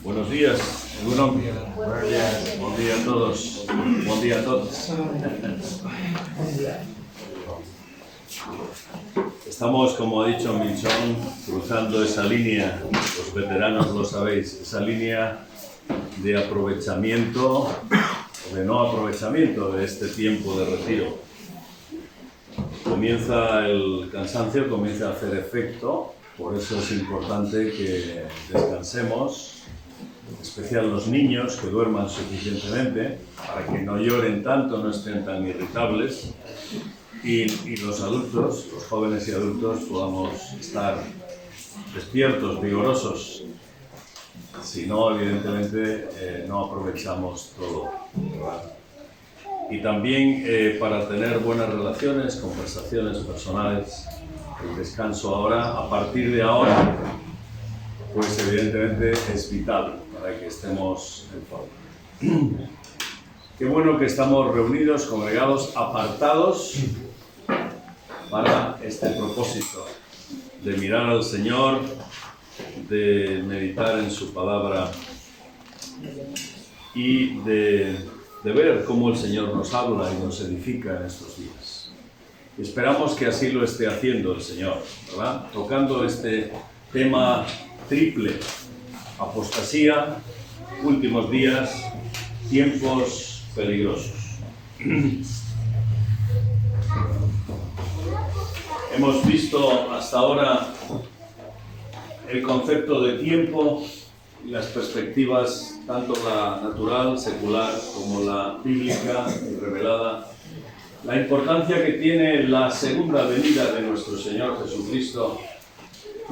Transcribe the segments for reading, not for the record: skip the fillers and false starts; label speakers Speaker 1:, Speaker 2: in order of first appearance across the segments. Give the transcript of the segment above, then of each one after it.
Speaker 1: Buenos días, Buenos días. Buen día a todos. Buen día a todos. Estamos, como ha dicho Minchón, cruzando esa línea, los veteranos lo sabéis, esa línea de aprovechamiento o de no aprovechamiento de este tiempo de retiro. Comienza el cansancio, comienza a hacer efecto, por eso es importante que descansemos, en especial los niños, que duerman suficientemente, para que no lloren tanto, no estén tan irritables, y los adultos, los jóvenes y adultos, podamos estar despiertos, vigorosos. Si no, evidentemente, no aprovechamos todo, ¿verdad? Y también para tener buenas relaciones, conversaciones personales, el descanso ahora, a partir de ahora, pues evidentemente es vital para que estemos en forma. Qué bueno que estamos reunidos, congregados, apartados para este propósito de mirar al Señor, de meditar en su palabra y de ver cómo el Señor nos habla y nos edifica en estos días. Y esperamos que así lo esté haciendo el Señor, ¿verdad? Tocando este tema triple: apostasía, últimos días, tiempos peligrosos. Hemos visto hasta ahora el concepto de tiempo y las perspectivas, tanto la natural, secular, como la bíblica y revelada. La importancia que tiene la segunda venida de nuestro Señor Jesucristo,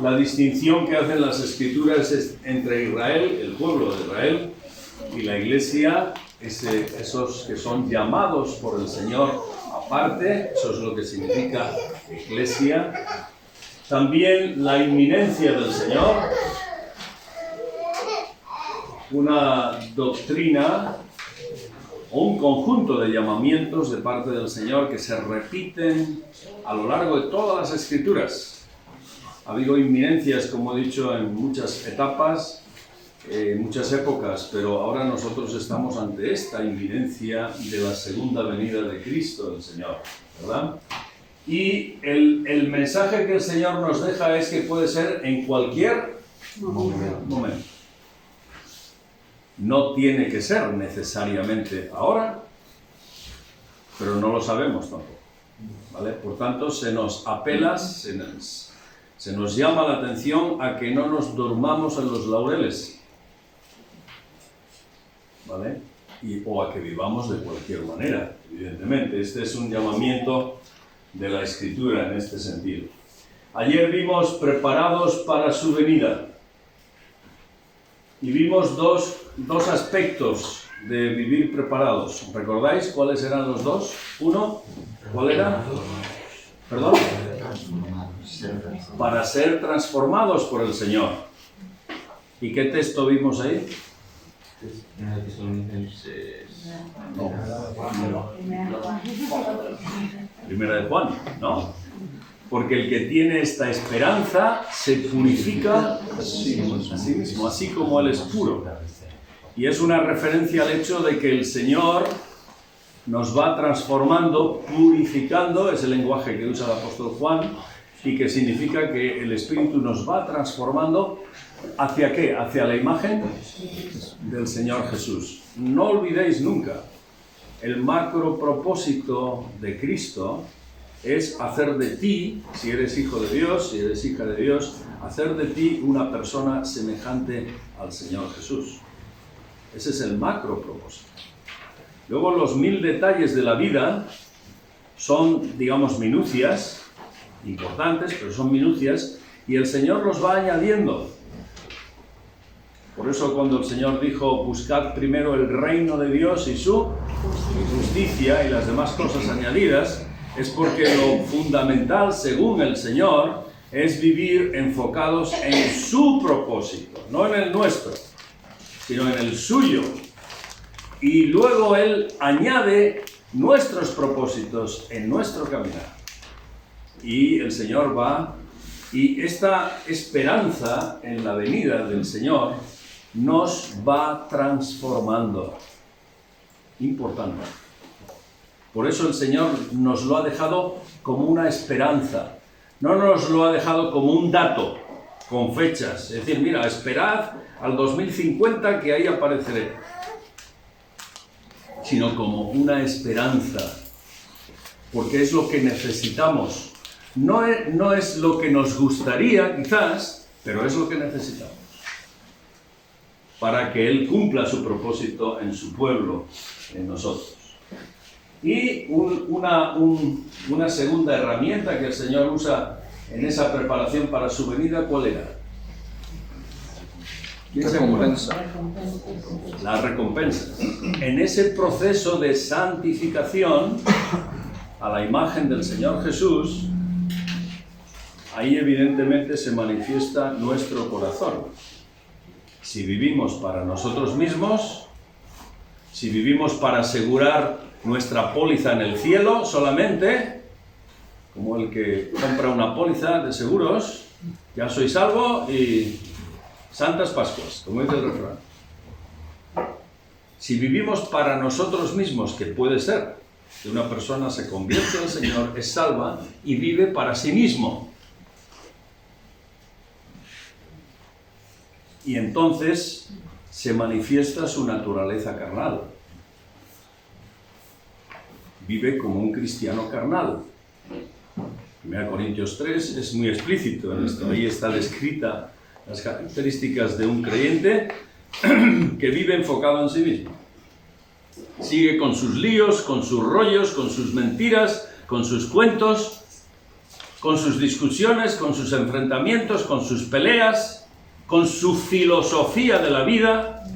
Speaker 1: la distinción que hacen las Escrituras entre Israel, el pueblo de Israel, y la Iglesia, esos que son llamados por el Señor aparte, eso es lo que significa Iglesia. También la inminencia del Señor, una doctrina o un conjunto de llamamientos de parte del Señor que se repiten a lo largo de todas las Escrituras. Ha habido inminencias, como he dicho, en muchas etapas, muchas épocas, pero ahora nosotros estamos ante esta inminencia de la segunda venida de Cristo, el Señor, ¿verdad? Y el mensaje que el Señor nos deja es que puede ser en cualquier momento. No tiene que ser necesariamente ahora, pero no lo sabemos tampoco, ¿vale? Por tanto, se nos apela, se nos llama la atención a que no nos durmamos en los laureles, ¿vale? O a que vivamos de cualquier manera, evidentemente. Este es un llamamiento de la Escritura en este sentido. Ayer vimos preparados para su venida y vimos dos aspectos de vivir preparados. ¿Recordáis cuáles eran los dos? Uno, ¿cuál era? ¿Perdón? Para ser transformados por el Señor. ¿Y qué texto vimos ahí? Primera de Juan, ¿no? Porque el que tiene esta esperanza se purifica a sí mismo, así como Él es puro. Y es una referencia al hecho de que el Señor nos va transformando, purificando, es el lenguaje que usa el apóstol Juan, y que significa que el Espíritu nos va transformando. ¿Hacia qué? Hacia la imagen del Señor Jesús. No olvidéis nunca, el macro propósito de Cristo es hacer de ti, si eres hijo de Dios, si eres hija de Dios, hacer de ti una persona semejante al Señor Jesús. Ese es el macro propósito. Luego los 1000 detalles de la vida son, digamos, minucias, importantes, pero son minucias, y el Señor los va añadiendo. Por eso cuando el Señor dijo, buscad primero el reino de Dios y su justicia y las demás cosas añadidas, es porque lo fundamental, según el Señor, es vivir enfocados en su propósito, no en el nuestro, sino en el suyo. Y luego Él añade nuestros propósitos en nuestro caminar. Y el Señor va, y esta esperanza en la venida del Señor nos va transformando. Importante. Por eso el Señor nos lo ha dejado como una esperanza. No nos lo ha dejado como un dato, con fechas. Es decir, mira, esperad al 2050 que ahí apareceré. Sino como una esperanza. Porque es lo que necesitamos. No es lo que nos gustaría, quizás, pero es lo que necesitamos. Para que Él cumpla su propósito en su pueblo, en nosotros. Y una segunda herramienta que el Señor usa en esa preparación para su venida, ¿cuál era?
Speaker 2: Recompensa.
Speaker 1: La recompensa. En ese proceso de santificación a la imagen del Señor Jesús, ahí evidentemente se manifiesta nuestro corazón. Si vivimos para nosotros mismos, si vivimos para asegurar nuestra póliza en el cielo solamente, como el que compra una póliza de seguros, ya soy salvo y Santas Pascuas, como dice el refrán. Si vivimos para nosotros mismos, que puede ser que una persona se convierte al Señor, es salva y vive para sí mismo. Y entonces se manifiesta su naturaleza carnal. Vive como un cristiano carnal. 1 Corintios 3 es muy explícito en esto. Ahí está descrita las características de un creyente que vive enfocado en sí mismo. Sigue con sus líos, con sus rollos, con sus mentiras, con sus cuentos, con sus discusiones, con sus enfrentamientos, con sus peleas, con su filosofía de la vida,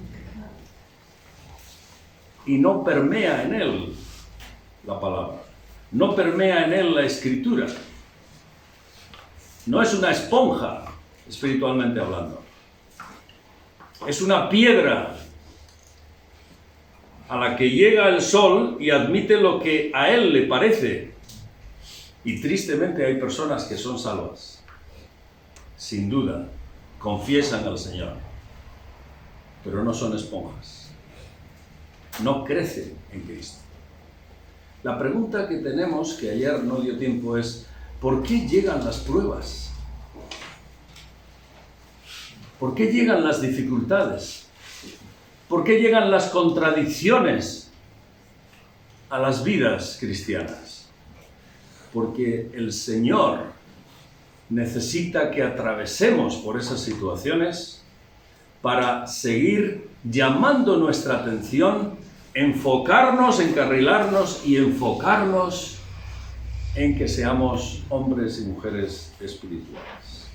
Speaker 1: y no permea en él la palabra, no permea en él la escritura. No es una esponja, espiritualmente hablando. Es una piedra a la que llega el sol y admite lo que a él le parece. Y tristemente hay personas que son salvas. Sin duda, confiesan al Señor, pero no son esponjas. No crecen en Cristo. La pregunta que tenemos, que ayer no dio tiempo, es ¿por qué llegan las pruebas? ¿Por qué llegan las dificultades? ¿Por qué llegan las contradicciones a las vidas cristianas? Porque el Señor necesita que atravesemos por esas situaciones para seguir llamando nuestra atención, enfocarnos, encarrilarnos y enfocarnos en que seamos hombres y mujeres espirituales.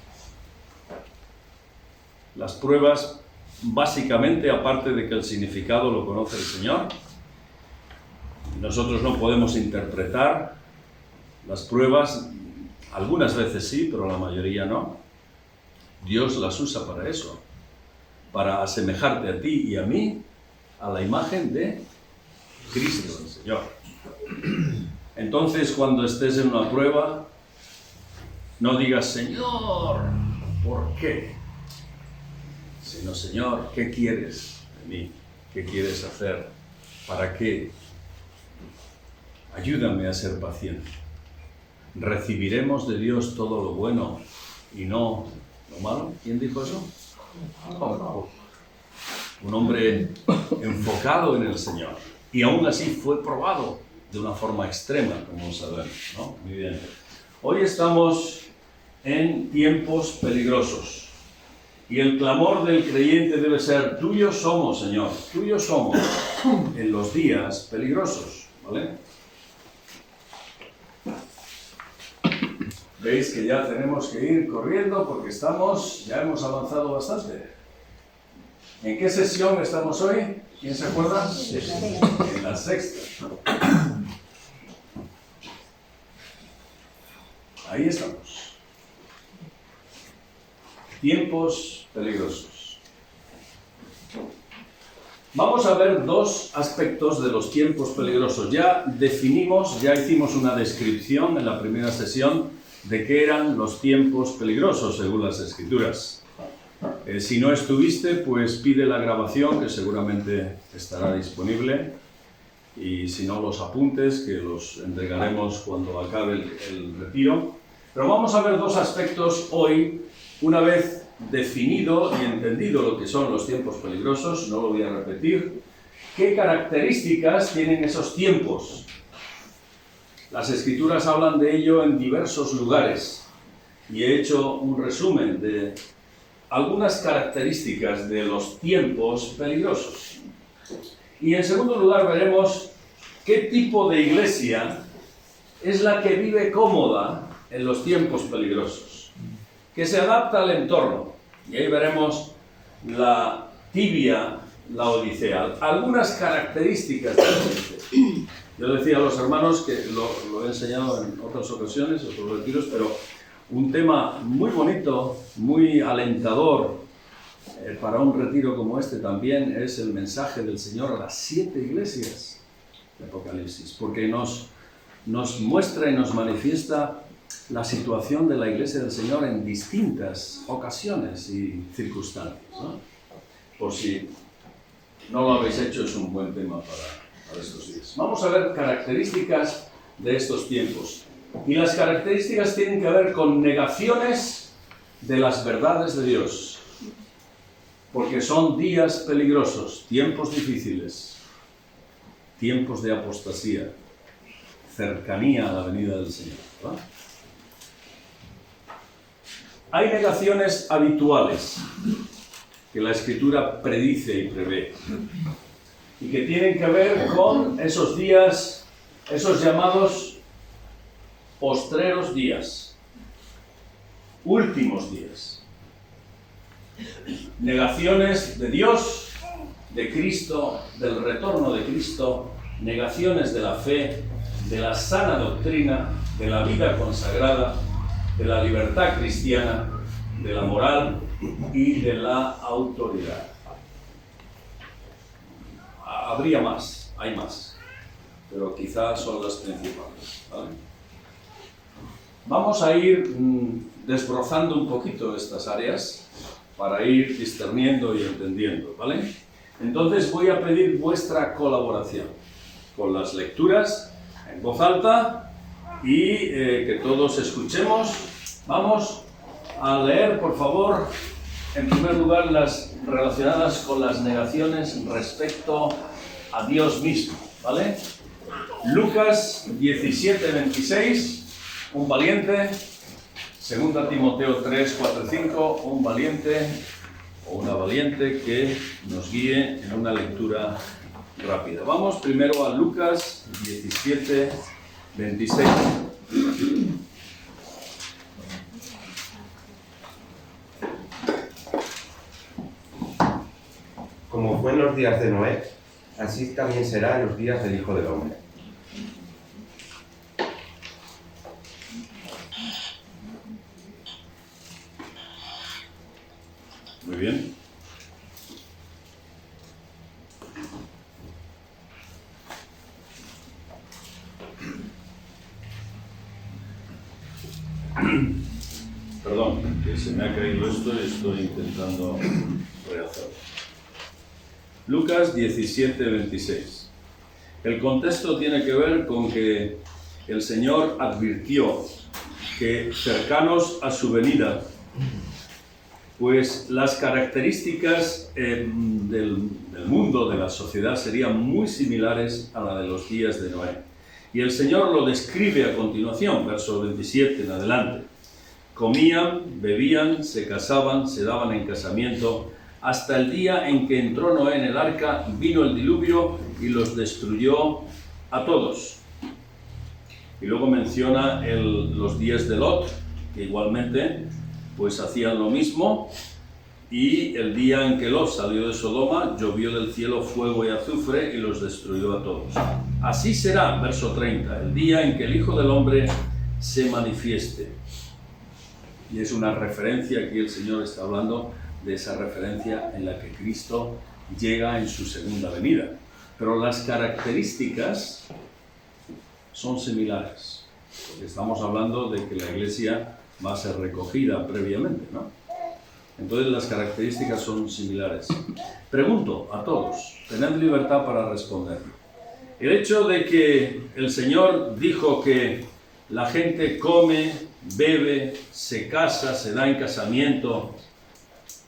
Speaker 1: Las pruebas, básicamente, aparte de que el significado lo conoce el Señor, nosotros no podemos interpretar las pruebas, algunas veces sí, pero la mayoría no. Dios las usa para eso, para asemejarte a ti y a mí a la imagen de Cristo, el Señor. Entonces, cuando estés en una prueba, no digas, Señor, ¿por qué? Sino, Señor, ¿qué quieres de mí? ¿Qué quieres hacer? ¿Para qué? Ayúdame a ser paciente. Recibiremos de Dios todo lo bueno y no lo malo. ¿Quién dijo eso? Un hombre enfocado en el Señor. Y aún así fue probado de una forma extrema, como sabemos, ¿no? Muy bien. Hoy estamos en tiempos peligrosos. Y el clamor del creyente debe ser, tuyos somos, Señor, tuyos somos en los días peligrosos, ¿vale? Veis que ya tenemos que ir corriendo porque ya hemos avanzado bastante. ¿En qué sesión estamos hoy? ¿Quién se acuerda? En la sexta. Ahí estamos. Tiempos peligrosos. Vamos a ver dos aspectos de los tiempos peligrosos. Ya hicimos una descripción en la primera sesión de qué eran los tiempos peligrosos según las Escrituras. Si no estuviste, pues pide la grabación, que seguramente estará disponible. Y si no, los apuntes, que los entregaremos cuando acabe el retiro. Pero vamos a ver dos aspectos hoy, una vez definido y entendido lo que son los tiempos peligrosos, no lo voy a repetir. ¿Qué características tienen esos tiempos? Las Escrituras hablan de ello en diversos lugares y he hecho un resumen de algunas características de los tiempos peligrosos. Y en segundo lugar veremos qué tipo de iglesia es la que vive cómoda en los tiempos peligrosos, que se adapta al entorno. Y ahí veremos la tibia Laodicea, algunas características de la iglesia. Yo decía a los hermanos que lo he enseñado en otras ocasiones, otros retiros, pero un tema muy bonito, muy alentador para un retiro como este también es el mensaje del Señor a las 7 iglesias de Apocalipsis, porque nos muestra y nos manifiesta la situación de la iglesia del Señor en distintas ocasiones y circunstancias, ¿no? Por si no lo habéis hecho, es un buen tema para estos días. Vamos a ver características de estos tiempos. Y las características tienen que ver con negaciones de las verdades de Dios. Porque son días peligrosos, tiempos difíciles, tiempos de apostasía, cercanía a la venida del Señor, ¿verdad? Hay negaciones habituales que la Escritura predice y prevé y que tienen que ver con esos días, esos llamados postreros días, últimos días. Negaciones de Dios, de Cristo, del retorno de Cristo, negaciones de la fe, de la sana doctrina, de la vida consagrada, de la libertad cristiana, de la moral y de la autoridad. Habría más, hay más, pero quizás son las principales, ¿vale? Vamos a ir desbrozando un poquito estas áreas para ir discerniendo y entendiendo, ¿vale? Entonces voy a pedir vuestra colaboración con las lecturas en voz alta y que todos escuchemos. Vamos a leer, por favor, en primer lugar las relacionadas con las negaciones respecto a Dios mismo, ¿vale? Lucas 17:26, un valiente. 2 Timoteo 3:4-5, un valiente o una valiente que nos guíe en una lectura rápida. Vamos primero a Lucas 17:26.
Speaker 2: Como fue en los días de Noé, así también será en los días del Hijo del Hombre.
Speaker 1: Muy bien. Perdón, que se me ha caído esto y estoy intentando rehacerlo. Lucas 17:26. El contexto tiene que ver con que el Señor advirtió que cercanos a su venida, pues las características del mundo, de la sociedad, serían muy similares a la de los días de Noé. Y el Señor lo describe a continuación, verso 27 en adelante. Comían, bebían, se casaban, se daban en casamiento, hasta el día en que entró Noé en el arca, vino el diluvio y los destruyó a todos. Y luego menciona los días de Lot, que igualmente pues hacían lo mismo, y el día en que Lot salió de Sodoma, llovió del cielo fuego y azufre y los destruyó a todos. Así será, verso 30, el día en que el Hijo del Hombre se manifieste. Y es una referencia, aquí el Señor está hablando de esa referencia en la que Cristo llega en su segunda venida. Pero las características son similares, porque estamos hablando de que la Iglesia va a ser recogida previamente, ¿no? Entonces las características son similares. Pregunto a todos, tened libertad para responder. El hecho de que el Señor dijo que la gente come, bebe, se casa, se da en casamiento,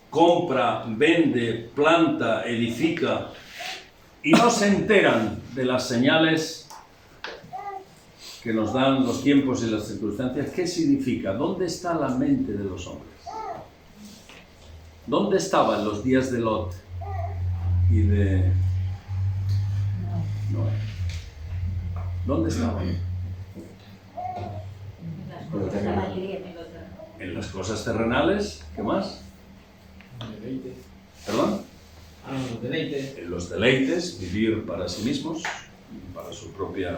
Speaker 1: compra, vende, planta, edifica, y no se enteran de las señales que nos dan los tiempos y las circunstancias, ¿qué significa? ¿Dónde está la mente de los hombres? ¿Dónde estaba en los días de Lot y de Noé? ¿Dónde estaban? En las cosas terrenales, ¿qué más? ¿Perdón?
Speaker 3: Los deleites.
Speaker 1: En los deleites, vivir para sí mismos, para su propia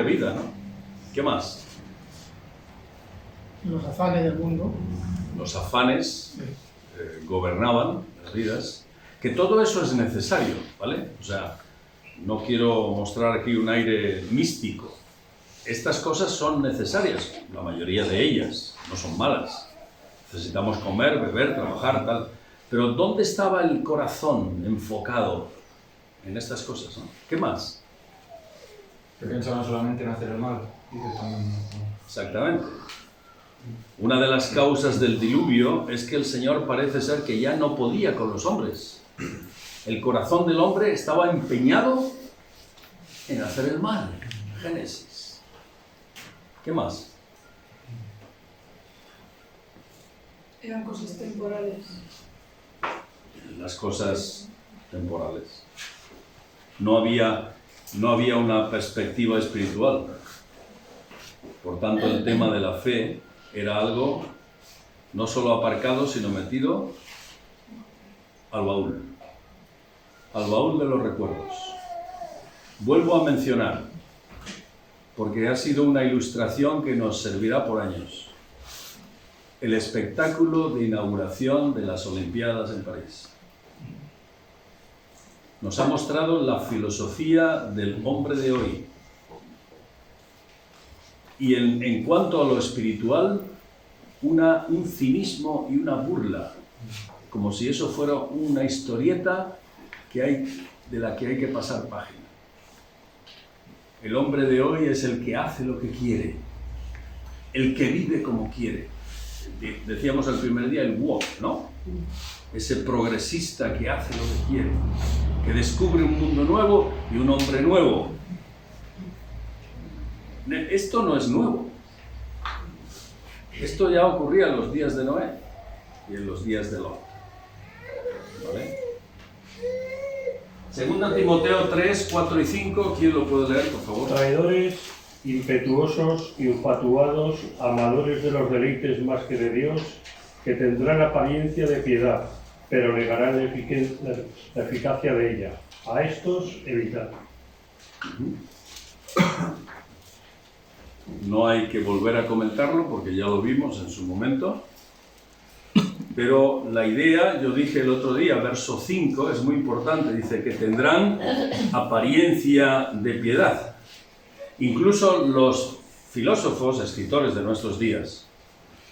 Speaker 1: vida, ¿no? ¿Qué más?
Speaker 4: Los afanes del mundo.
Speaker 1: Los afanes gobernaban las vidas, que todo eso es necesario, ¿vale? O sea, no quiero mostrar aquí un aire místico. Estas cosas son necesarias, la mayoría de ellas, no son malas. Necesitamos comer, beber, trabajar, tal. Pero ¿dónde estaba el corazón enfocado en estas cosas, ¿no? ¿Qué más?
Speaker 3: Que pensaban solamente en hacer el mal.
Speaker 1: Exactamente. Una de las causas del diluvio es que el Señor parece ser que ya no podía con los hombres. El corazón del hombre estaba empeñado en hacer el mal. Génesis. ¿Qué más?
Speaker 5: Eran cosas temporales.
Speaker 1: Las cosas temporales. No había una perspectiva espiritual. Por tanto, el tema de la fe era algo no solo aparcado, sino metido al baúl de los recuerdos. Vuelvo a mencionar, porque ha sido una ilustración que nos servirá por años, el espectáculo de inauguración de las Olimpiadas en París. Nos ha mostrado la filosofía del hombre de hoy. Y en cuanto a lo espiritual, un cinismo y una burla, como si eso fuera una historieta de la que hay que pasar página. El hombre de hoy es el que hace lo que quiere, el que vive como quiere. Decíamos el primer día el woke, ¿no? Ese progresista que hace lo que quiere, que descubre un mundo nuevo y un hombre nuevo. Esto no es nuevo. Esto ya ocurría en los días de Noé y en los días de Lot. ¿Vale? Segunda Timoteo 3, 4 y 5, ¿quién lo puede leer, por favor?
Speaker 6: Traidores, impetuosos, infatuados, amadores de los deleites más que de Dios, que tendrán apariencia de piedad, pero negarán la eficacia de ella. A estos evitad.
Speaker 1: No hay que volver a comentarlo porque ya lo vimos en su momento. Pero la idea, yo dije el otro día, verso 5, es muy importante. Dice que tendrán apariencia de piedad. Incluso los filósofos, escritores de nuestros días,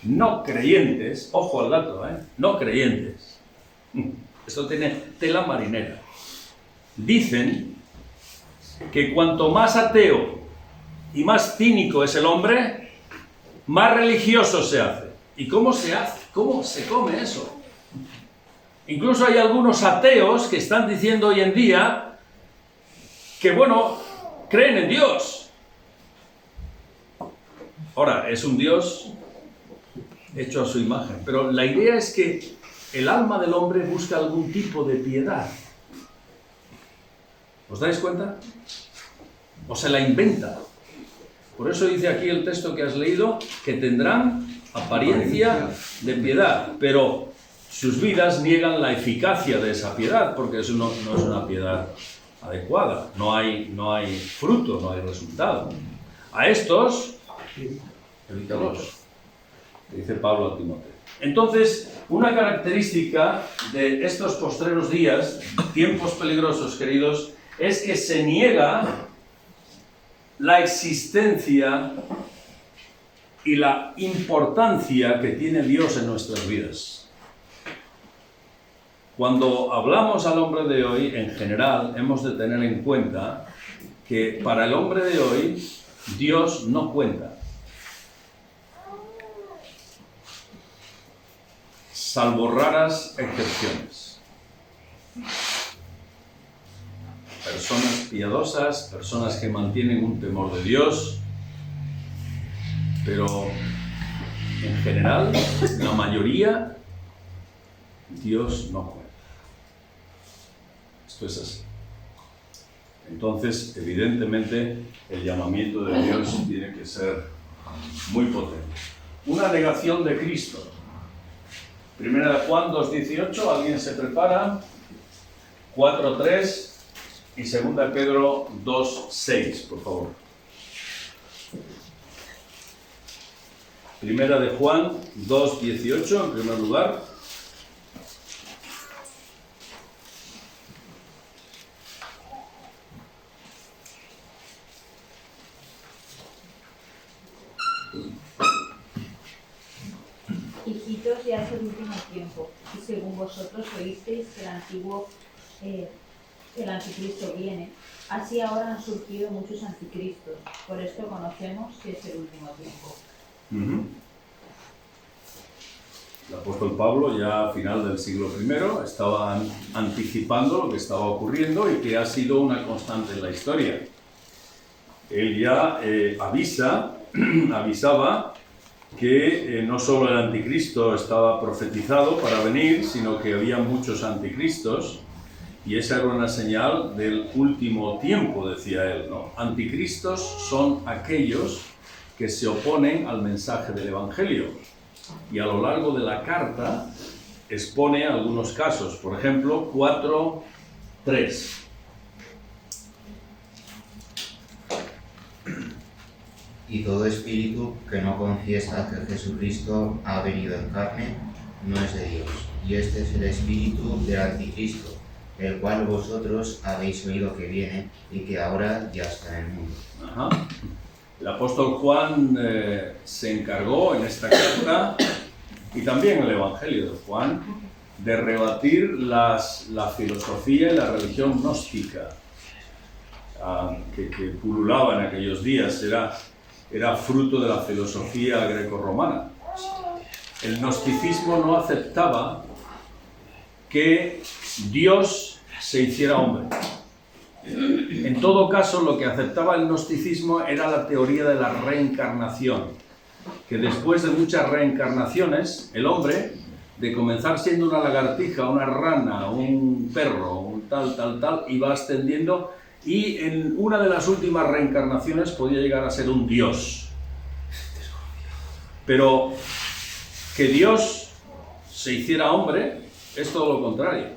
Speaker 1: no creyentes, ojo al dato, no creyentes, esto tiene tela marinera, dicen que cuanto más ateo y más cínico es el hombre, más religioso se hace. ¿Y cómo se hace? ¿Cómo se come eso? Incluso hay algunos ateos que están diciendo hoy en día que, bueno, creen en Dios. Ahora, es un Dios hecho a su imagen, pero la idea es que el alma del hombre busca algún tipo de piedad. ¿Os dais cuenta? O se la inventa. Por eso dice aquí el texto que has leído, que tendrán apariencia de piedad, pero sus vidas niegan la eficacia de esa piedad, porque eso no es una piedad adecuada, no hay fruto, no hay resultado. A estos, evítalos, dice Pablo a Timoteo. Entonces, una característica de estos postreros días, tiempos peligrosos, queridos, es que se niega la existencia y la importancia que tiene Dios en nuestras vidas. Cuando hablamos al hombre de hoy, en general, hemos de tener en cuenta que para el hombre de hoy, Dios no cuenta. Salvo raras excepciones. Personas piadosas, personas que mantienen un temor de Dios, pero en general, la mayoría, Dios no cuenta. Esto es así. Entonces, evidentemente, el llamamiento de Dios tiene que ser muy potente. Una negación de Cristo. Primera de Juan 2:18, ¿alguien se prepara? 4:3 y segunda de Pedro 2:6, por favor. Primera de Juan 2:18, en primer lugar.
Speaker 4: Hijitos, ya es el último tiempo, y según vosotros oísteis que el anticristo viene, así ahora han surgido muchos anticristos. Por esto conocemos que es el último tiempo.
Speaker 1: El apóstol Pablo, ya a final del siglo I, estaba anticipando lo que estaba ocurriendo y que ha sido una constante en la historia. Él ya avisaba que no solo el anticristo estaba profetizado para venir, sino que había muchos anticristos, y esa era una señal del último tiempo, decía él, ¿no? Anticristos son aquellos que se oponen al mensaje del Evangelio, y a lo largo de la carta expone algunos casos, por ejemplo, 4:3.
Speaker 7: Y todo espíritu que no confiesa que Jesucristo ha venido en carne no es de Dios. Y este es el espíritu del anticristo, el cual vosotros habéis oído que viene y que ahora ya está en el mundo.
Speaker 1: Ajá. El apóstol Juan se encargó en esta carta, y también en el Evangelio de Juan, de rebatir la filosofía y la religión gnóstica que pululaba en aquellos días. Era fruto de la filosofía grecorromana. El gnosticismo no aceptaba que Dios se hiciera hombre. En todo caso, lo que aceptaba el gnosticismo era la teoría de la reencarnación, que después de muchas reencarnaciones, el hombre, de comenzar siendo una lagartija, una rana, un perro, un tal, iba ascendiendo, y en una de las últimas reencarnaciones podía llegar a ser un dios. Pero que Dios se hiciera hombre es todo lo contrario.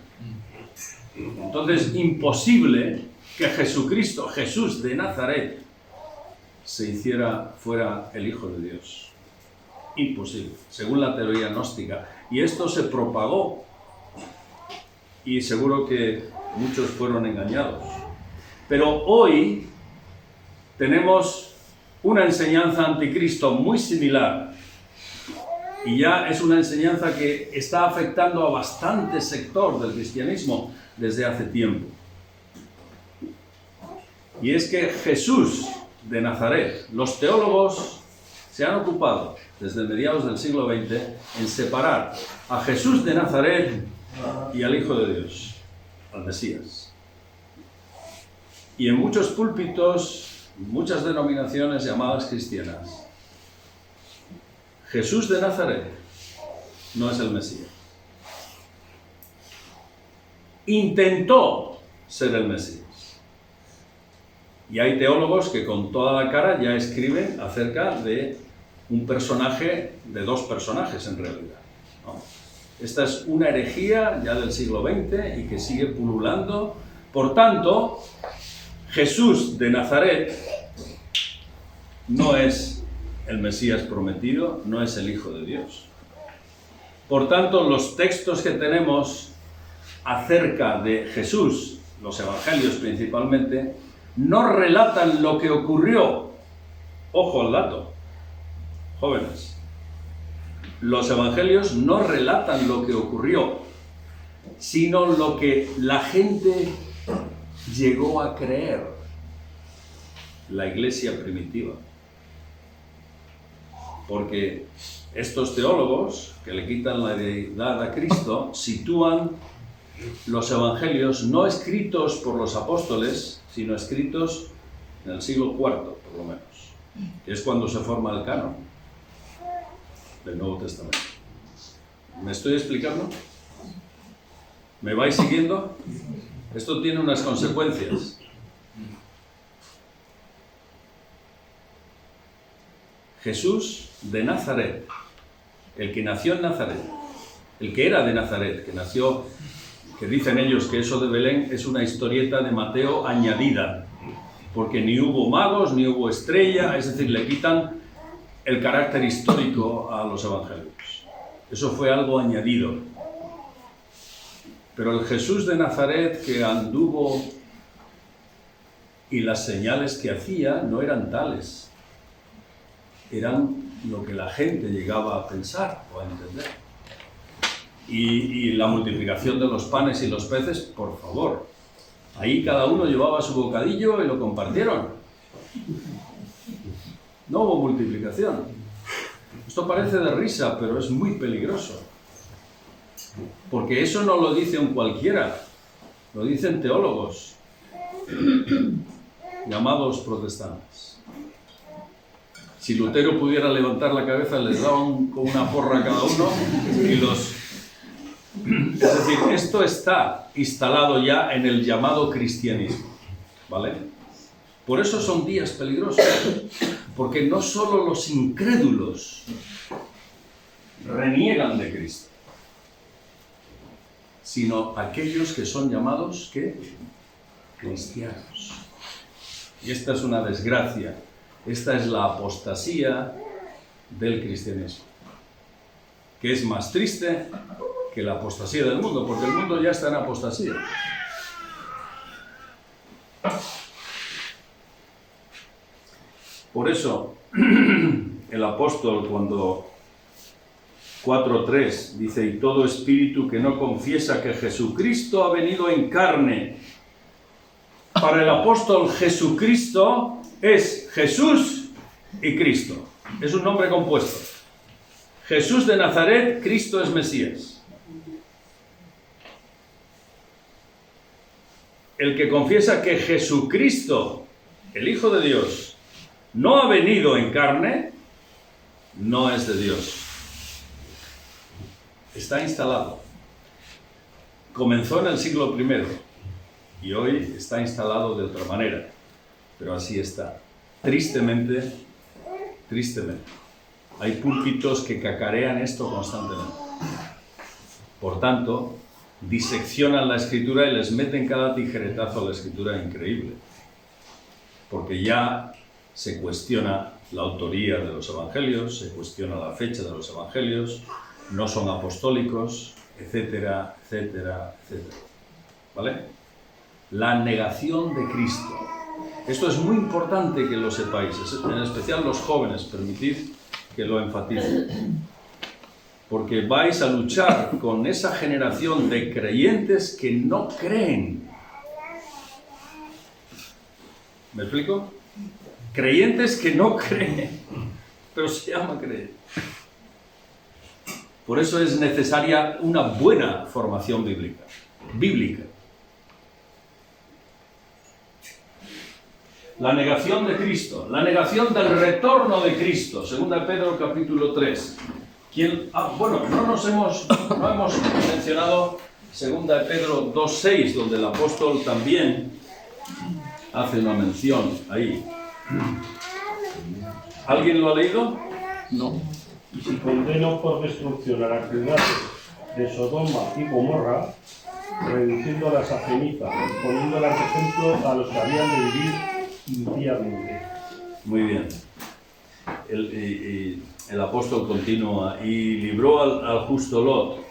Speaker 1: Entonces, imposible que Jesucristo, Jesús de Nazaret, fuera el Hijo de Dios. Imposible, según la teoría gnóstica. Y esto se propagó, y seguro que muchos fueron engañados. Pero hoy tenemos una enseñanza anticristo muy similar, y ya es una enseñanza que está afectando a bastante sector del cristianismo desde hace tiempo. Y es que Jesús de Nazaret, los teólogos se han ocupado desde mediados del siglo XX en separar a Jesús de Nazaret y al Hijo de Dios, al Mesías. Y en muchos púlpitos, muchas denominaciones llamadas cristianas, Jesús de Nazaret no es el Mesías. Intentó ser el Mesías. Y hay teólogos que con toda la cara ya escriben acerca de un personaje, de dos personajes en realidad, ¿no? Esta es una herejía ya del siglo XX y que sigue pululando. Por tanto, Jesús de Nazaret no es el Mesías prometido, no es el Hijo de Dios. Por tanto, los textos que tenemos acerca de Jesús, los evangelios principalmente, no relatan lo que ocurrió. Ojo al dato. jóvenes, los evangelios no relatan lo que ocurrió, sino lo que la gente llegó a creer, la iglesia primitiva. Porque estos teólogos que le quitan la deidad a Cristo sitúan los evangelios no escritos por los apóstoles, sino escritos en el siglo IV, por lo menos, que es cuando se forma el canon del Nuevo Testamento. ¿Me estoy explicando? ¿Me vais siguiendo? Esto tiene unas consecuencias. Jesús de Nazaret, el que nació en Nazaret, el que era de Nazaret, que nació, que dicen ellos que eso de Belén es una historieta de Mateo añadida, porque ni hubo magos, ni hubo estrella, es decir, le quitan el carácter histórico a los evangelios. Eso fue algo añadido. Pero el Jesús de Nazaret que anduvo y las señales que hacía no eran tales. Eran lo que la gente llegaba a pensar o a entender. Y la multiplicación de los panes y los peces, por favor. Ahí cada uno llevaba su bocadillo y lo compartieron. No hubo multiplicación. Esto parece de risa, pero es muy peligroso. Porque eso no lo dice un cualquiera, lo dicen teólogos llamados protestantes. Si Lutero pudiera levantar la cabeza, les daban con una porra a cada uno y los... Es decir, esto está instalado ya en el llamado cristianismo, ¿vale? Por eso son días peligrosos, porque no solo los incrédulos reniegan de Cristo, sino aquellos que son llamados, ¿qué? Cristianos. Y esta es una desgracia. Esta es la apostasía del cristianismo, que es más triste que la apostasía del mundo, porque el mundo ya está en apostasía. Por eso, el apóstol cuando 4:3 dice, y todo espíritu que no confiesa que Jesucristo ha venido en carne. Para el apóstol Jesucristo es Jesús y Cristo. Es un nombre compuesto. Jesús de Nazaret, Cristo es Mesías. El que confiesa que Jesucristo, el Hijo de Dios, no ha venido en carne, no es de Dios. Está instalado. Comenzó en el siglo I y hoy está instalado de otra manera, pero así está. Tristemente, hay púlpitos que cacarean esto constantemente. Por tanto, diseccionan la Escritura y les meten cada tijeretazo a la Escritura increíble, porque ya se cuestiona la autoría de los evangelios, se cuestiona la fecha de los evangelios, no son apostólicos, etcétera, etcétera, etcétera. ¿Vale? La negación de Cristo. Esto es muy importante que lo sepáis, en especial los jóvenes, permitid que lo enfatice. Porque vais a luchar con esa generación de creyentes que no creen. ¿Me explico? Creyentes que no creen, pero se llama creer. Por eso es necesaria una buena formación bíblica. La negación de Cristo, la negación del retorno de Cristo, 2 Pedro capítulo 3. No hemos mencionado 2 Pedro 2:6, donde el apóstol también hace una mención ahí. ¿Alguien lo ha leído? No.
Speaker 6: Y si condeno por destrucción a las ciudades de Sodoma y Gomorra, reduciéndolas a ceniza, poniéndolas de ejemplo a los que habían de vivir impíamente.
Speaker 1: Muy bien. El apóstol continúa, y libró al justo Lot,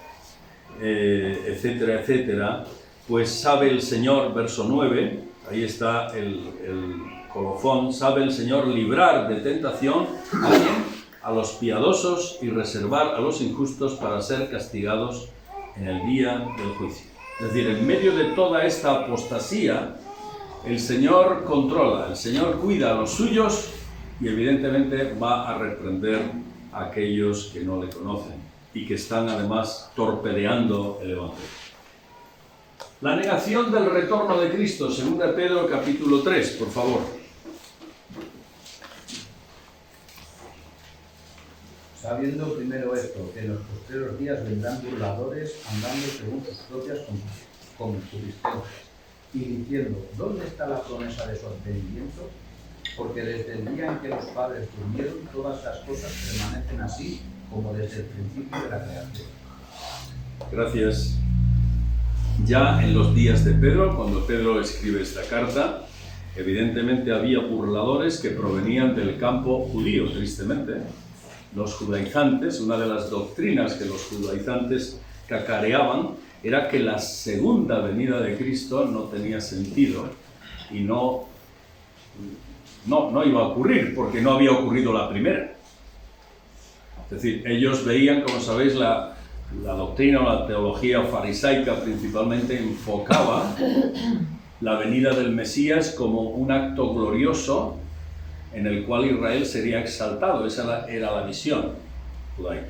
Speaker 1: etcétera, etcétera, pues sabe el Señor, verso 9, ahí está el colofón, sabe el Señor librar de tentación a los piadosos y reservar a los injustos para ser castigados en el día del juicio. Es decir, en medio de toda esta apostasía, el Señor controla, el Señor cuida a los suyos y evidentemente va a reprender a aquellos que no le conocen y que están además torpedeando el Evangelio. La negación del retorno de Cristo, 2 Pedro capítulo 3, por favor.
Speaker 8: Sabiendo primero esto, que en los postreros días vendrán burladores andando según sus propias concupiscencias, y diciendo, ¿dónde está la promesa de su advenimiento? Porque desde el día en que los padres durmieron, todas las cosas permanecen así como desde el principio de la creación.
Speaker 1: Gracias. Ya en los días de Pedro, cuando Pedro escribe esta carta, evidentemente había burladores que provenían del campo judío, tristemente. Los judaizantes, una de las doctrinas que los judaizantes cacareaban era que la segunda venida de Cristo no tenía sentido y no iba a ocurrir, porque no había ocurrido la primera. Es decir, ellos veían, como sabéis, la doctrina o la teología farisaica principalmente enfocaba la venida del Mesías como un acto glorioso en el cual Israel sería exaltado. Esa era la visión judaica.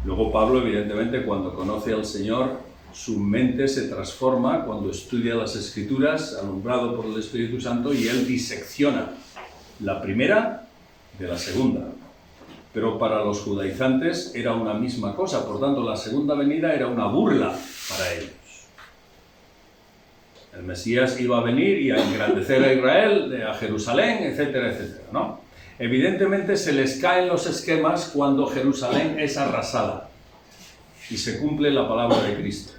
Speaker 1: Luego Pablo, evidentemente, cuando conoce al Señor, su mente se transforma cuando estudia las Escrituras, alumbrado por el Espíritu Santo, y él disecciona la primera de la segunda. Pero para los judaizantes era una misma cosa, por tanto la segunda venida era una burla para ellos. El Mesías iba a venir y a engrandecer a Israel, a Jerusalén, etcétera, etcétera, ¿no? Evidentemente se les caen los esquemas cuando Jerusalén es arrasada y se cumple la palabra de Cristo.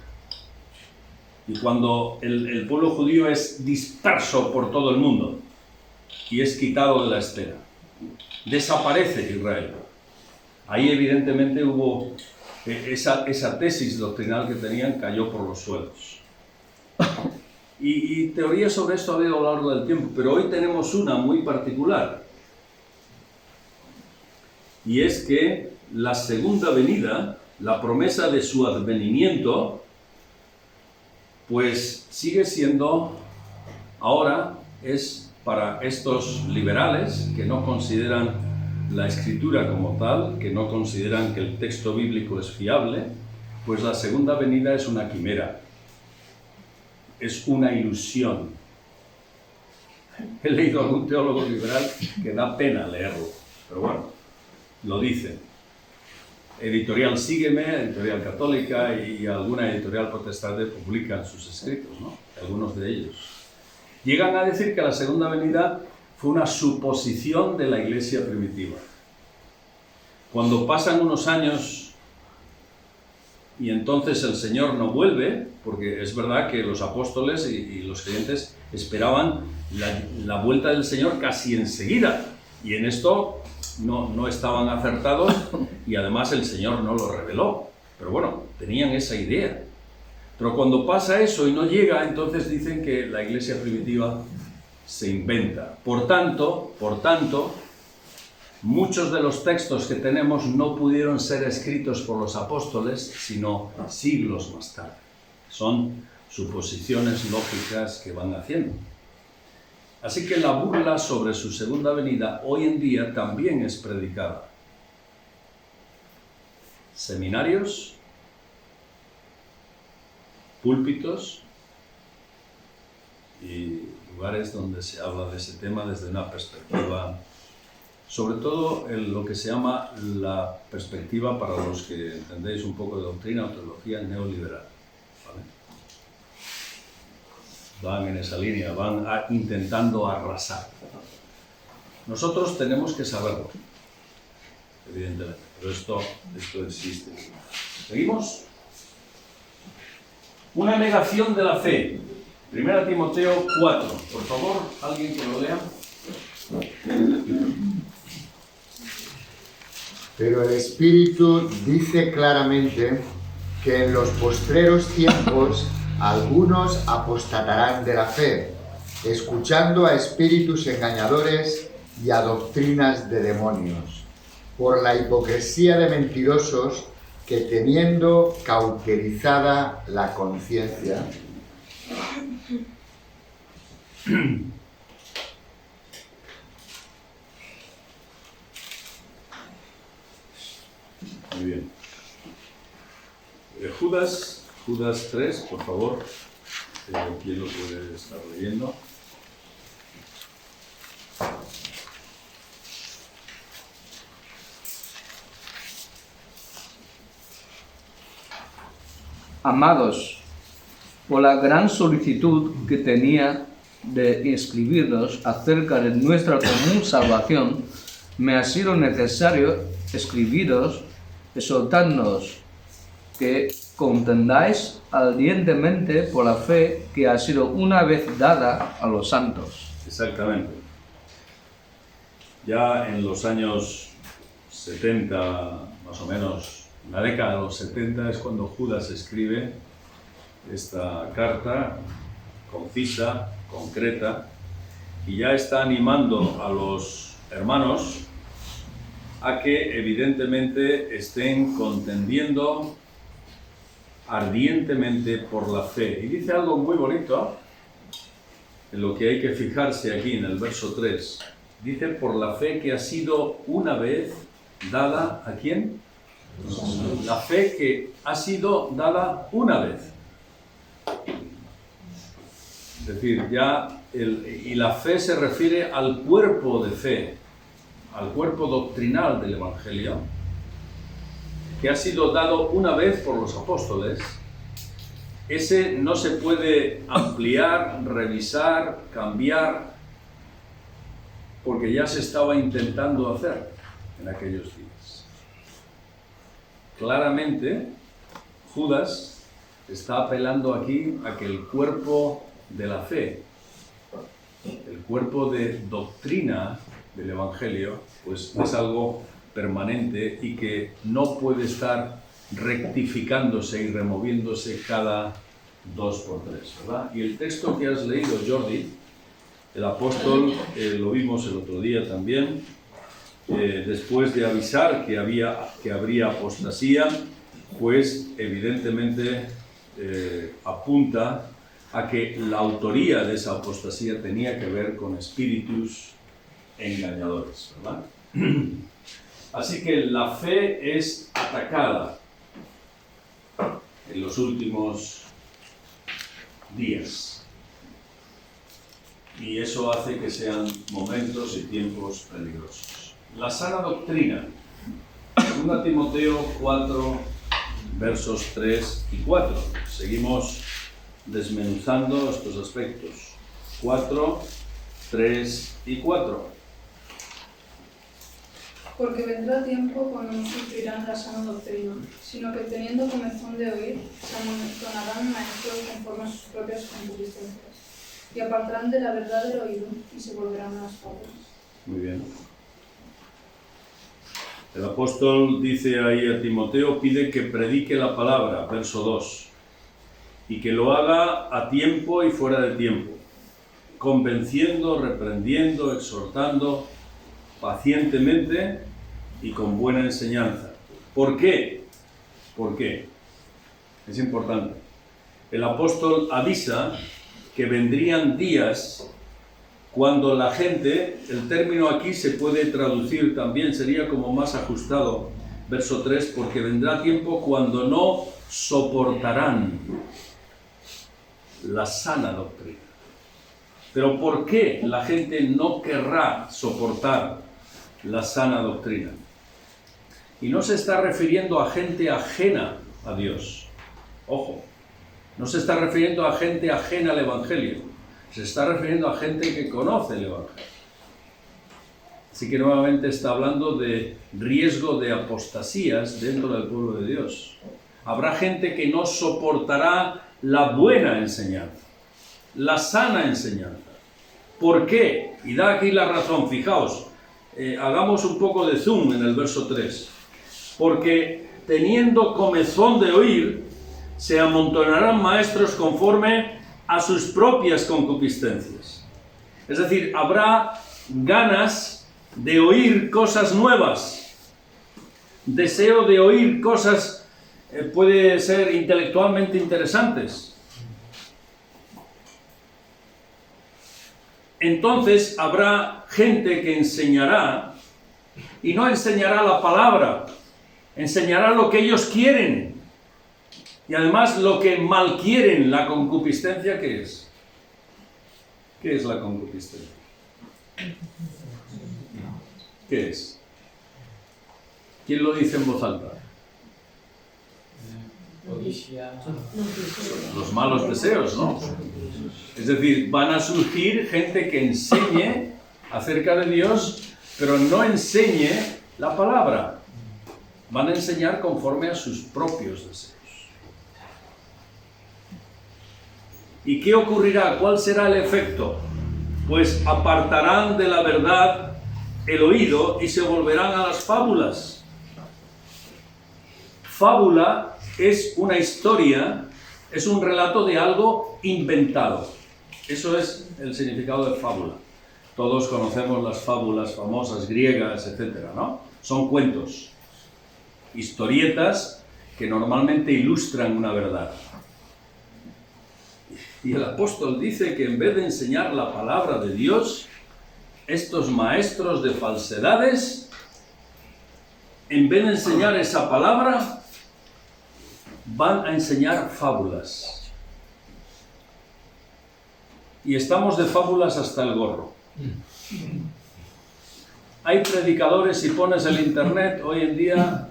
Speaker 1: Y cuando el pueblo judío es disperso por todo el mundo y es quitado de la escena. Desaparece Israel. Ahí evidentemente hubo esa tesis doctrinal que tenían, cayó por los suelos. Y teorías sobre esto ha habido a lo largo del tiempo, pero hoy tenemos una muy particular. Y es que la segunda venida, la promesa de su advenimiento, pues sigue siendo, ahora es para estos liberales que no consideran la Escritura como tal, que no consideran que el texto bíblico es fiable, pues la segunda venida es una quimera. Es una ilusión. He leído a algún teólogo liberal que da pena leerlo, pero bueno, lo dice. Editorial Sígueme, editorial católica y alguna editorial protestante publican sus escritos, ¿no? Algunos de ellos. Llegan a decir que la segunda venida fue una suposición de la iglesia primitiva. Cuando pasan unos años y entonces el Señor no vuelve, porque es verdad que los apóstoles y los creyentes esperaban la vuelta del Señor casi enseguida, y en esto no estaban acertados, y además el Señor no lo reveló. Pero bueno, tenían esa idea. Pero cuando pasa eso y no llega, entonces dicen que la iglesia primitiva se inventa. Por tanto, muchos de los textos que tenemos no pudieron ser escritos por los apóstoles, sino siglos más tarde. Son suposiciones lógicas que van haciendo. Así que la burla sobre su segunda venida hoy en día también es predicada. Seminarios, púlpitos y lugares donde se habla de ese tema desde una perspectiva, sobre todo en lo que se llama la perspectiva, para los que entendéis un poco de doctrina o teología, neoliberal. ¿Vale? Van en esa línea, van intentando arrasar. Nosotros tenemos que saberlo, evidentemente, pero esto existe. ¿Seguimos? Una negación de la fe. 1 Timoteo 4. Por favor, alguien que lo lea.
Speaker 9: Pero el Espíritu dice claramente que en los postreros tiempos algunos apostatarán de la fe, escuchando a espíritus engañadores y a doctrinas de demonios, por la hipocresía de mentirosos que teniendo cauterizada la conciencia,
Speaker 1: Muy bien. Judas 3, por favor. ¿Quién lo puede estar leyendo?
Speaker 10: Amados, por la gran solicitud que tenía de escribirnos acerca de nuestra común salvación, me ha sido necesario escribiros exhortándoos que contendáis ardientemente por la fe que ha sido una vez dada a los santos.
Speaker 1: Exactamente. Ya en los años 70, más o menos, la década de los 70 es cuando Judas escribe esta carta concisa, concreta, y ya está animando a los hermanos a que evidentemente estén contendiendo ardientemente por la fe. Y dice algo muy bonito en lo que hay que fijarse aquí en el verso 3. Dice, por la fe que ha sido una vez dada, ¿a quién? La fe que ha sido dada una vez. Es decir, y la fe se refiere al cuerpo de fe, al cuerpo doctrinal del Evangelio, que ha sido dado una vez por los apóstoles. Ese no se puede ampliar, revisar, cambiar, porque ya se estaba intentando hacer en aquellos días. Claramente, Judas está apelando aquí a que el cuerpo de la fe, el cuerpo de doctrina del Evangelio, pues es algo permanente y que no puede estar rectificándose y removiéndose cada 2 por 3, ¿verdad? Y el texto que has leído, Jordi, el apóstol, lo vimos el otro día también, después de avisar que habría apostasía, pues evidentemente apunta a que la autoría de esa apostasía tenía que ver con espíritus engañadores, ¿verdad? Así que la fe es atacada en los últimos días. Y eso hace que sean momentos y tiempos peligrosos. La sana doctrina. 2 Timoteo 4, versos 3 y 4. Seguimos desmenuzando estos aspectos. 4, 3 y 4.
Speaker 5: Porque vendrá tiempo cuando no sufrirán la sana doctrina, sino que teniendo comezón de oír, se amontonarán maestros conforme a sus propias concupiscencias, y apartarán de la verdad del oído, y se volverán a las fábulas.
Speaker 1: Muy bien. El apóstol dice ahí a Timoteo, pide que predique la palabra, verso 2, y que lo haga a tiempo y fuera de tiempo, convenciendo, reprendiendo, exhortando, pacientemente y con buena enseñanza. ¿Por qué? ¿Por qué? Es importante. El apóstol avisa que vendrían días cuando la gente, el término aquí se puede traducir también, sería como más ajustado, verso 3, porque vendrá tiempo cuando no soportarán la sana doctrina. Pero ¿por qué la gente no querrá soportar la sana doctrina? Y no se está refiriendo a gente ajena a Dios. Ojo, no se está refiriendo a gente ajena al Evangelio. Se está refiriendo a gente que conoce el Evangelio. Así que nuevamente está hablando de riesgo de apostasías dentro del pueblo de Dios. Habrá gente que no soportará la buena enseñanza, la sana enseñanza. ¿Por qué? Y da aquí la razón, fijaos, hagamos un poco de zoom en el verso 3. Porque teniendo comezón de oír, se amontonarán maestros conforme a sus propias concupiscencias. Es decir, habrá ganas de oír cosas nuevas, deseo de oír cosas puede ser intelectualmente interesantes. Entonces habrá gente que enseñará, y no enseñará la palabra, enseñará lo que ellos quieren, y además lo que mal quieren. La concupiscencia, ¿qué es? ¿Qué es la concupiscencia? ¿Qué es? ¿Quién lo dice en voz alta? Los malos deseos, ¿no? Es decir, van a surgir gente que enseñe acerca de Dios, pero no enseñe la palabra. Van a enseñar conforme a sus propios deseos. ¿Y qué ocurrirá? ¿Cuál será el efecto? Pues apartarán de la verdad el oído y se volverán a las fábulas. Fábula es una historia, es un relato de algo inventado. Eso es el significado de fábula. Todos conocemos las fábulas famosas griegas, etcétera, ¿no? Son cuentos, historietas que normalmente ilustran una verdad. Y el apóstol dice que en vez de enseñar la palabra de Dios, estos maestros de falsedades, en vez de enseñar esa palabra, van a enseñar fábulas. Y estamos de fábulas hasta el gorro. Hay predicadores, si pones el internet hoy en día,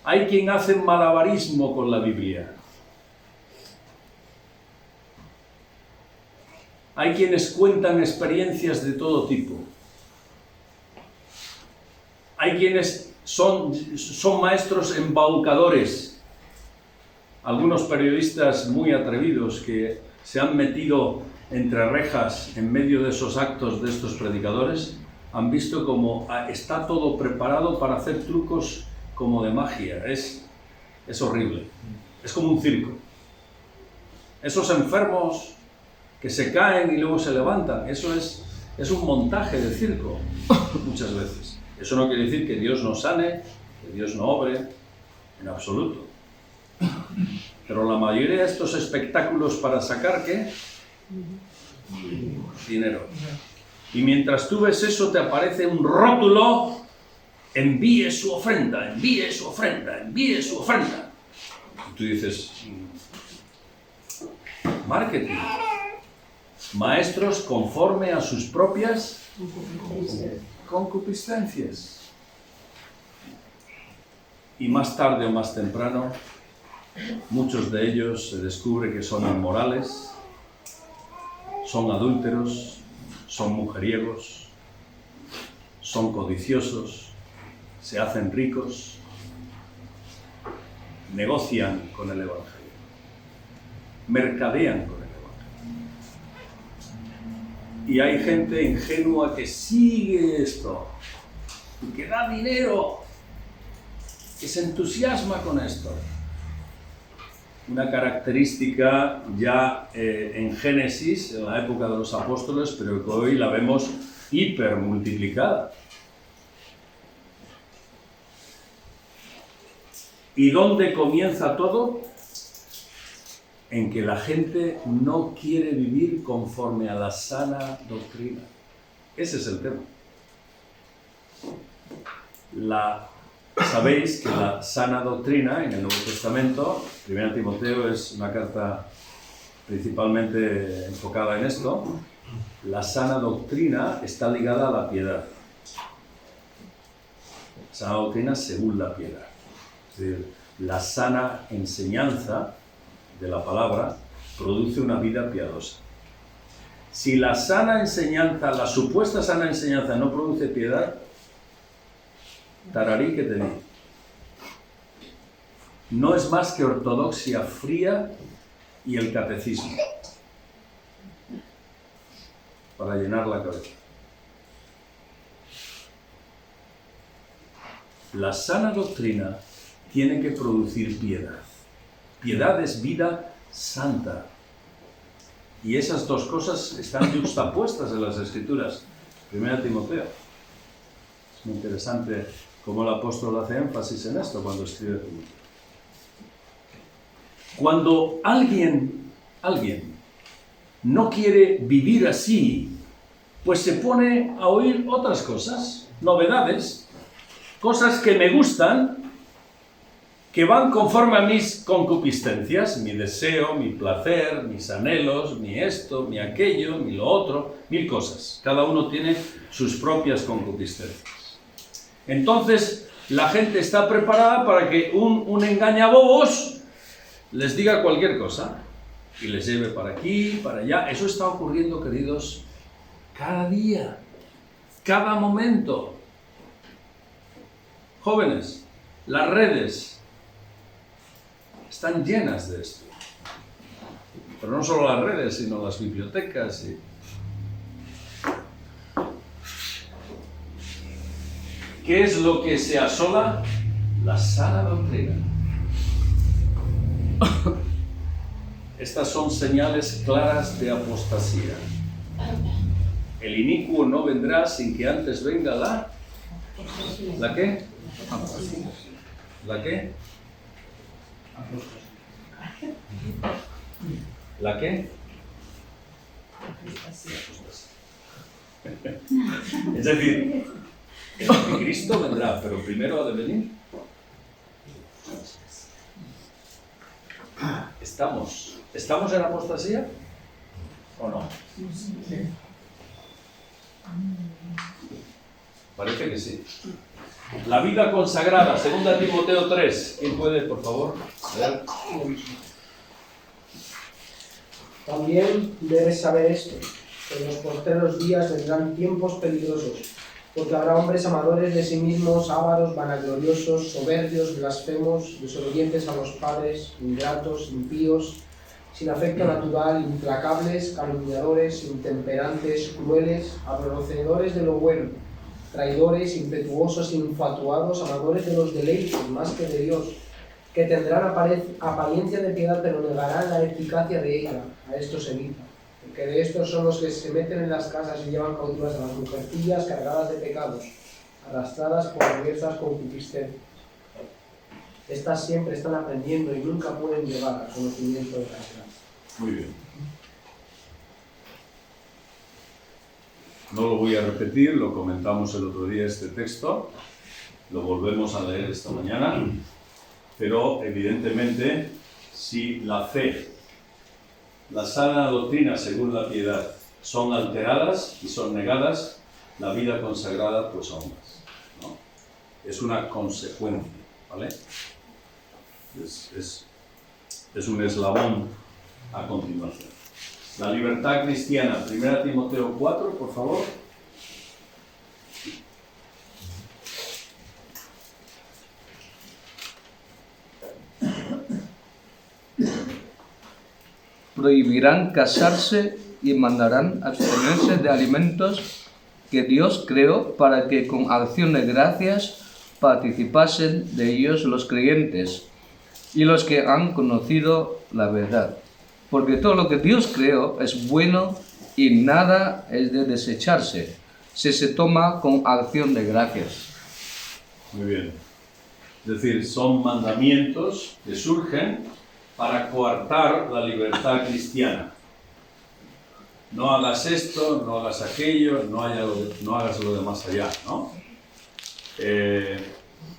Speaker 1: hay quien hace malabarismo con la Biblia. Hay quienes cuentan experiencias de todo tipo. Hay quienes son maestros embaucadores. Algunos periodistas muy atrevidos que se han metido entre rejas en medio de esos actos de estos predicadores han visto como está todo preparado para hacer trucos como de magia. Es horrible. Es como un circo. Esos enfermos que se caen y luego se levantan, eso es un montaje de circo muchas veces. Eso no quiere decir que Dios no sane, que Dios no obre, en absoluto. Pero la mayoría de estos espectáculos para sacar, ¿qué? Dinero. Y mientras tú ves eso, te aparece un rótulo: envíe su ofrenda, envíe su ofrenda, envíe su ofrenda. Y tú dices, marketing. Maestros conforme a sus propias concupiscencias. Y más tarde o más temprano, muchos de ellos se descubre que son inmorales, son adúlteros, son mujeriegos, son codiciosos, se hacen ricos, negocian con el Evangelio, mercadean con el Evangelio. Y hay gente ingenua que sigue esto, que da dinero, que se entusiasma con esto. Una característica ya en Génesis, en la época de los apóstoles, pero que hoy la vemos hipermultiplicada. ¿Y dónde comienza todo? En que la gente no quiere vivir conforme a la sana doctrina. Ese es el tema. Sabéis que la sana doctrina en el Nuevo Testamento, 1 Timoteo es una carta principalmente enfocada en esto. La sana doctrina está ligada a la piedad. Sana doctrina según la piedad. Es decir, la sana enseñanza de la palabra produce una vida piadosa. Si la sana enseñanza, la supuesta sana enseñanza no produce piedad, tararí que te digo. No es más que ortodoxia fría y el catecismo para llenar la cabeza. La sana doctrina tiene que producir piedad. Piedad es vida santa. Y esas dos cosas están juxtapuestas en las Escrituras. 1 Timoteo. muy interesante cómo el apóstol hace énfasis en esto cuando escribe Timoteo. Cuando alguien no quiere vivir así, pues se pone a oír otras cosas, novedades, cosas que me gustan, que van conforme a mis concupiscencias, mi deseo, mi placer, mis anhelos, mi esto, mi aquello, mi lo otro, mil cosas. Cada uno tiene sus propias concupiscencias. Entonces, la gente está preparada para que un engañabobos les diga cualquier cosa y les lleve para aquí, para allá. Eso está ocurriendo, queridos, cada día, cada momento. Jóvenes, las redes están llenas de esto. Pero no solo las redes, sino las bibliotecas. ¿Qué es lo que se asola? La sana doctrina. Estas son señales claras de apostasía. El inicuo no vendrá sin que antes venga ¿la qué? ¿La qué? ¿La qué? Es decir, el anticristo vendrá, pero primero ha de venir. ¿Estamos en apostasía o no? Parece que sí. La vida consagrada, 2 Timoteo 3. ¿Quién puede, por favor?
Speaker 11: También debes saber esto, que en los postreros días vendrán tiempos peligrosos, porque habrá hombres amadores de sí mismos, ávaros, vanagloriosos, soberbios, blasfemos, desobedientes a los padres, ingratos, impíos, sin afecto natural, implacables, calumniadores, intemperantes, crueles, aborrecedores de lo bueno, traidores, impetuosos, infatuados, amadores de los deleites más que de Dios, que tendrán apariencia de piedad pero negarán la eficacia de ella. A estos evita, porque de estos son los que se meten en las casas y llevan cautivas a las mujercillas cargadas de pecados, arrastradas por diversas concupiscencias. Estas siempre están aprendiendo y nunca pueden llegar al conocimiento de la verdad.
Speaker 1: Muy bien. No lo voy a repetir, lo comentamos el otro día este texto, lo volvemos a leer esta mañana, pero evidentemente si la fe, la sana doctrina según la piedad son alteradas y son negadas, la vida consagrada pues aún más, ¿no? Es una consecuencia, ¿vale? Es un eslabón a continuación. La libertad cristiana, 1 Timoteo 4, por favor.
Speaker 10: Prohibirán casarse y mandarán abstenerse de alimentos que Dios creó para que con acción de gracias participasen de ellos los creyentes y los que han conocido la verdad. Porque todo lo que Dios creó es bueno y nada es de desecharse si se toma con acción de gracias.
Speaker 1: Muy bien. Es decir, son mandamientos que surgen para coartar la libertad cristiana. No hagas esto, no hagas aquello, no hagas lo de más allá, ¿no?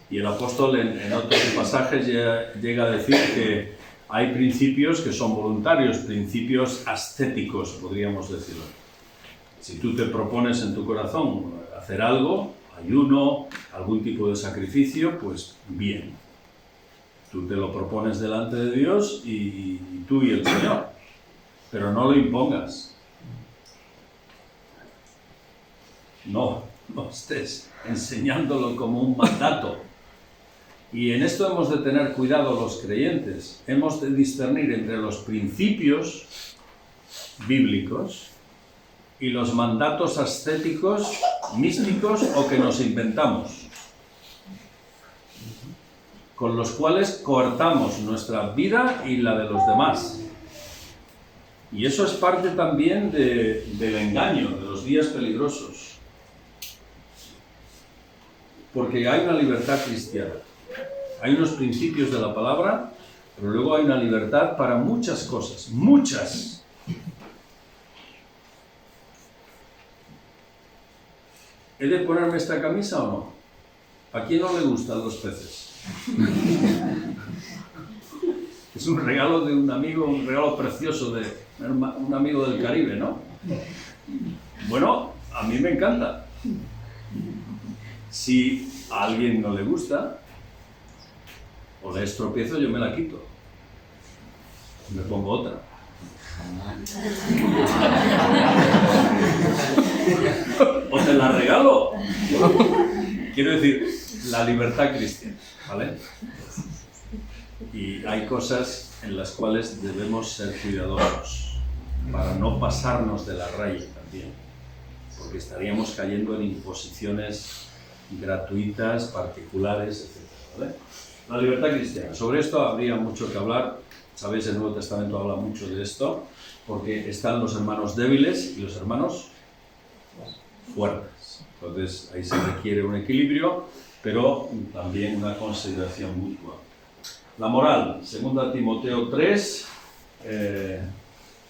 Speaker 1: Y el apóstol en otros pasajes llega a decir que hay principios que son voluntarios, principios ascéticos, podríamos decirlo. Si tú te propones en tu corazón hacer algo, ayuno, algún tipo de sacrificio, pues bien. Tú te lo propones delante de Dios y tú y el Señor, pero no lo impongas. No estés enseñándolo como un mandato. Y en esto hemos de tener cuidado los creyentes. Hemos de discernir entre los principios bíblicos y los mandatos ascéticos, místicos o que nos inventamos, con los cuales coartamos nuestra vida y la de los demás. Y eso es parte también del engaño, de los días peligrosos. Porque hay una libertad cristiana. Hay unos principios de la palabra, pero luego hay una libertad para muchas cosas, muchas. ¿He de ponerme esta camisa o no? ¿A quién no le gustan los peces? Es un regalo de un amigo, un regalo precioso de un amigo del Caribe, ¿no? Bueno, a mí me encanta. Si a alguien no le gusta, o le estropiezo, yo me la quito. Me pongo otra. O te la regalo. Quiero decir, la libertad cristiana, ¿vale? Y hay cosas en las cuales debemos ser cuidadosos para no pasarnos de la raya también, porque estaríamos cayendo en imposiciones gratuitas, particulares, etc. ¿Vale? La libertad cristiana. Sobre esto habría mucho que hablar. Sabéis, el Nuevo Testamento habla mucho de esto, porque están los hermanos débiles y los hermanos fuertes. Entonces, ahí se requiere un equilibrio, pero también una consideración mutua. La moral, 2 Timoteo 3,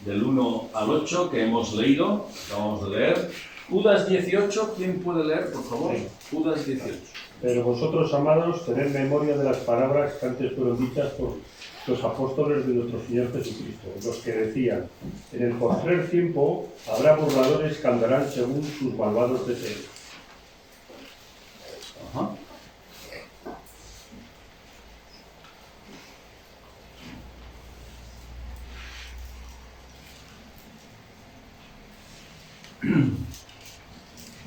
Speaker 1: del 1 al 8, que hemos leído, acabamos de leer. Judas 18, ¿quién puede leer, por favor? Judas 18.
Speaker 6: Pero vosotros, amados, tened memoria de las palabras que antes fueron dichas por los apóstoles de nuestro Señor Jesucristo, los que decían: en el postrer tiempo habrá burladores que andarán según sus malvados deseos.
Speaker 1: Ajá.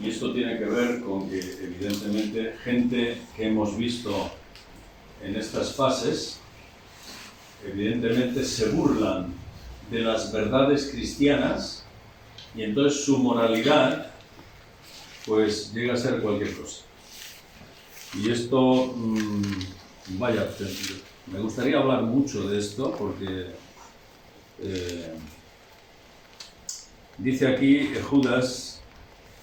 Speaker 1: Y esto tiene que ver con que, evidentemente, gente que hemos visto en estas fases, evidentemente se burlan de las verdades cristianas y entonces su moralidad pues llega a ser cualquier cosa. Y esto, vaya, me gustaría hablar mucho de esto porque dice aquí Judas: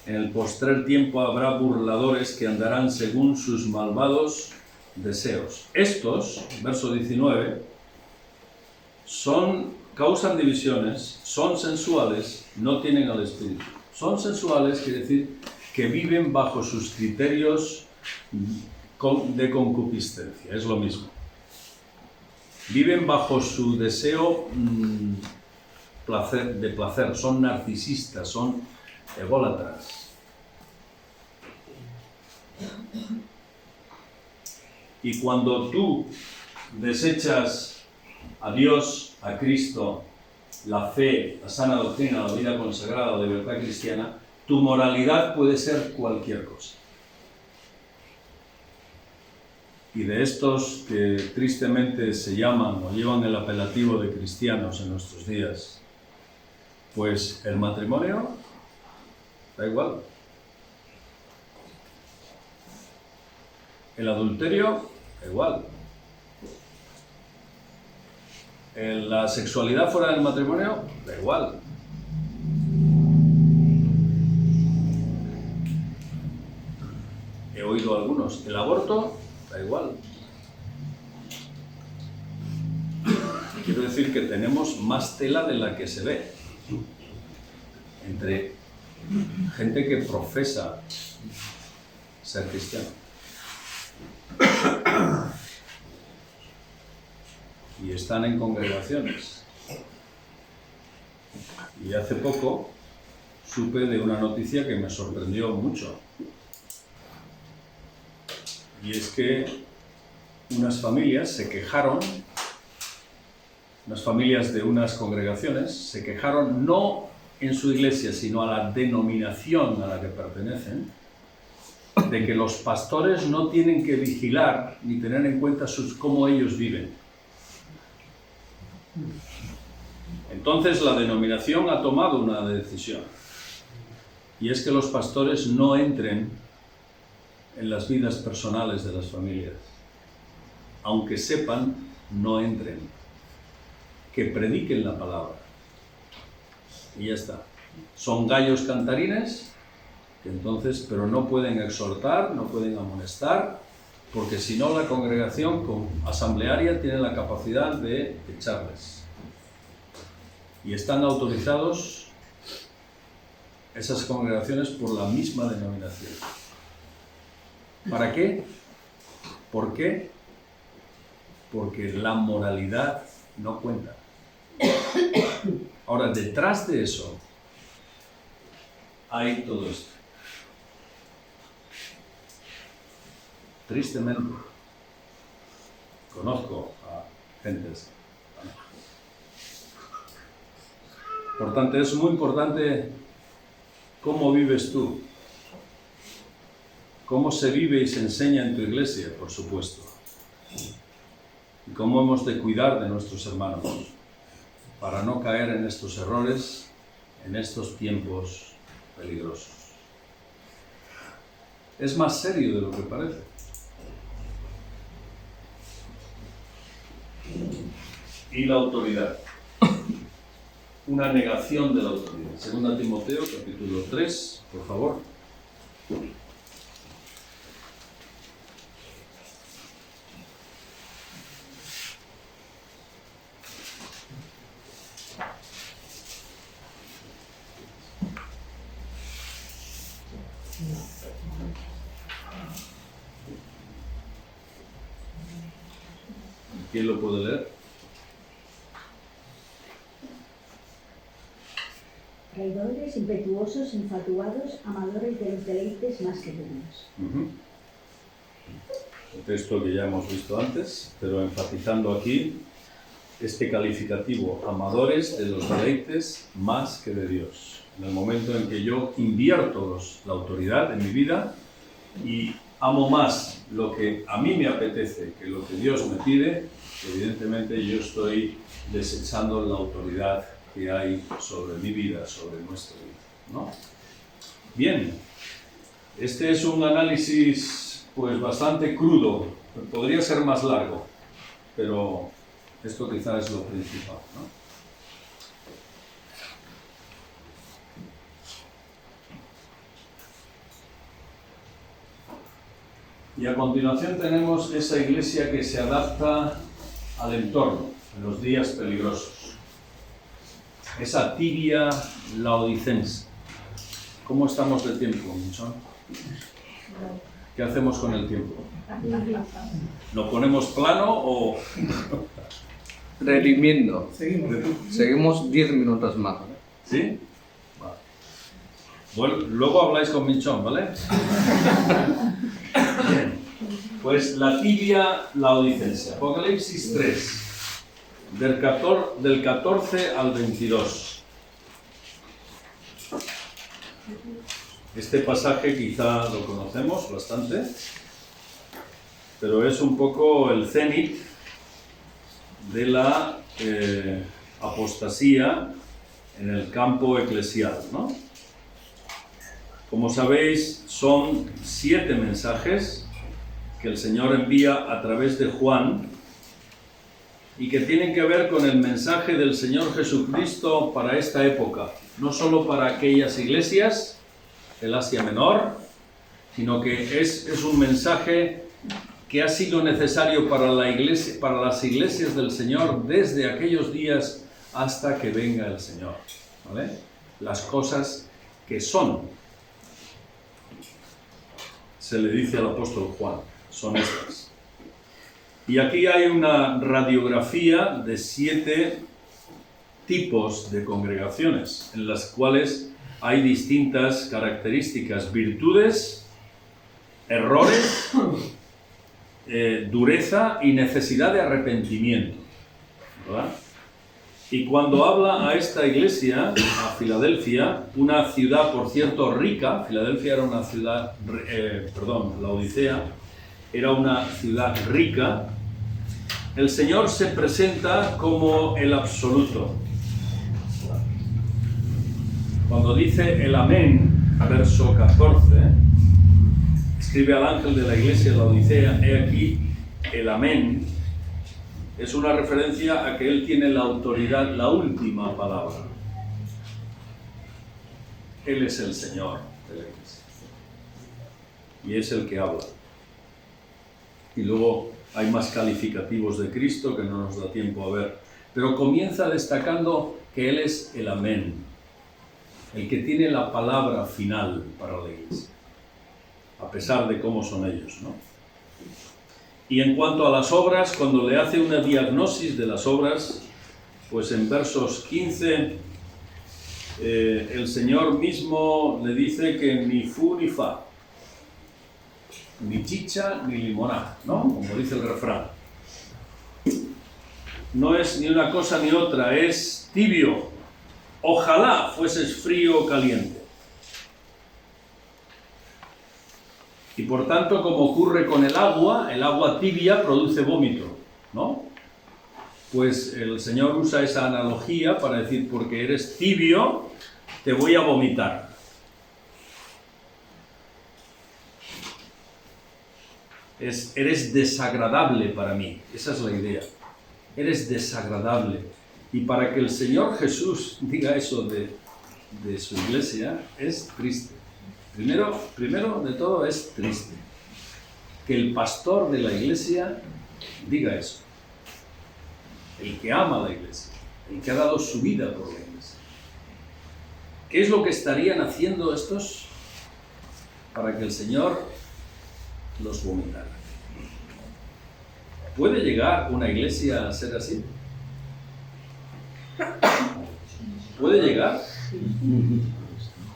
Speaker 1: en el postrer tiempo habrá burladores que andarán según sus malvados deseos. Estos, verso 19, causan divisiones, son sensuales, no tienen al Espíritu. Son sensuales, quiere decir que viven bajo sus criterios de concupiscencia, es lo mismo. Viven bajo su deseo de placer, son narcisistas, son ególatras. Y cuando tú desechas a Dios, a Cristo, la fe, la sana doctrina, la vida consagrada, la libertad cristiana, tu moralidad puede ser cualquier cosa. Y de estos que tristemente se llaman o llevan el apelativo de cristianos en nuestros días, pues el matrimonio da igual. El adulterio, da igual. La sexualidad fuera del matrimonio, da igual. He oído a algunos, el aborto, da igual. Quiero decir que tenemos más tela de la que se ve entre gente que profesa ser cristiano. Y están en congregaciones. Y hace poco supe de una noticia que me sorprendió mucho. Y es que unas familias se quejaron, unas familias de unas congregaciones se quejaron no en su iglesia, sino a la denominación a la que pertenecen, de que los pastores no tienen que vigilar ni tener en cuenta cómo ellos viven. Entonces la denominación ha tomado una decisión, y es que los pastores no entren en las vidas personales de las familias. Aunque sepan, no entren. Que prediquen la palabra. Y ya está. Son gallos cantarines que entonces, pero no pueden exhortar, no pueden amonestar, porque si no la congregación asamblearia tiene la capacidad de echarles. Y están autorizados esas congregaciones por la misma denominación. ¿Para qué? ¿Por qué? Porque la moralidad no cuenta. Ahora, detrás de eso hay todo esto. Tristemente, conozco a gentes. Por tanto, es muy importante cómo vives tú, cómo se vive y se enseña en tu iglesia, por supuesto, y cómo hemos de cuidar de nuestros hermanos para no caer en estos errores en estos tiempos peligrosos. Es más serio de lo que parece. Y la autoridad. Una negación de la autoridad. 2 Timoteo, capítulo 3, por favor. ¿Quién lo puede leer?
Speaker 12: Traidores, impetuosos, infatuados, amadores de los deleites más que buenos.
Speaker 1: El texto que ya hemos visto antes, pero enfatizando aquí este calificativo, amadores de los deleites más que de Dios. En el momento en que yo invierto la autoridad en mi vida y amo más lo que a mí me apetece que lo que Dios me pide, evidentemente yo estoy desechando la autoridad que hay sobre mi vida, sobre nuestra vida, ¿no? Bien, este es un análisis pues bastante crudo, podría ser más largo, pero esto quizás es lo principal, ¿no? Y a continuación tenemos esa iglesia que se adapta al entorno, en los días peligrosos. Esa tibia laodicense. ¿Cómo estamos de tiempo, Michón? ¿Qué hacemos con el tiempo? ¿Lo ponemos plano o...?
Speaker 10: Redimiendo. Seguimos 10 minutos más.
Speaker 1: ¿Sí? Vale. Bueno, luego habláis con Michón, ¿vale? Bien. Pues la tibia laodicense. Apocalipsis 3. Del 14 al 22. Este pasaje quizá lo conocemos bastante, pero es un poco el cenit de la apostasía en el campo eclesial, ¿no? Como sabéis, son 7 mensajes que el Señor envía a través de Juan y que tienen que ver con el mensaje del Señor Jesucristo para esta época, no solo para aquellas iglesias del Asia Menor, sino que es un mensaje que ha sido necesario para la iglesia, para las iglesias del Señor desde aquellos días hasta que venga el Señor, ¿vale? Las cosas que son, se le dice al apóstol Juan, son estas. Y aquí hay una radiografía de 7 tipos de congregaciones, en las cuales hay distintas características, virtudes, errores, dureza y necesidad de arrepentimiento, ¿verdad? Y cuando habla a esta iglesia, a Filadelfia, una ciudad, por cierto, rica, Filadelfia era una ciudad, la Odisea era una ciudad rica, el Señor se presenta como el absoluto. Cuando dice el amén, verso 14, escribe al ángel de la iglesia de la Odisea, he aquí el amén, es una referencia a que él tiene la autoridad, la última palabra. Él es el Señor de la iglesia. y es el que habla. Y luego hay más calificativos de Cristo que no nos da tiempo a ver. Pero comienza destacando que Él es el Amén, el que tiene la palabra final para la Iglesia, a pesar de cómo son ellos, ¿no? Y en cuanto a las obras, cuando le hace una diagnosis de las obras, pues en versos 15, el Señor mismo le dice que ni fu ni fa, ni chicha ni limonada, ¿no? Como dice el refrán. No es ni una cosa ni otra, es tibio. Ojalá fueses frío o caliente. Y por tanto, como ocurre con el agua tibia produce vómito, ¿no? Pues el Señor usa esa analogía para decir, porque eres tibio, te voy a vomitar. Eres desagradable para mí, esa es la idea. Eres desagradable. Y para que el Señor Jesús diga eso de su iglesia, es triste. Primero de todo es triste. Que el pastor de la iglesia diga eso. El que ama la iglesia, el que ha dado su vida por la iglesia. ¿Qué es lo que estarían haciendo estos para que el Señor los vomitara? ¿Puede llegar una iglesia a ser así? ¿Puede llegar?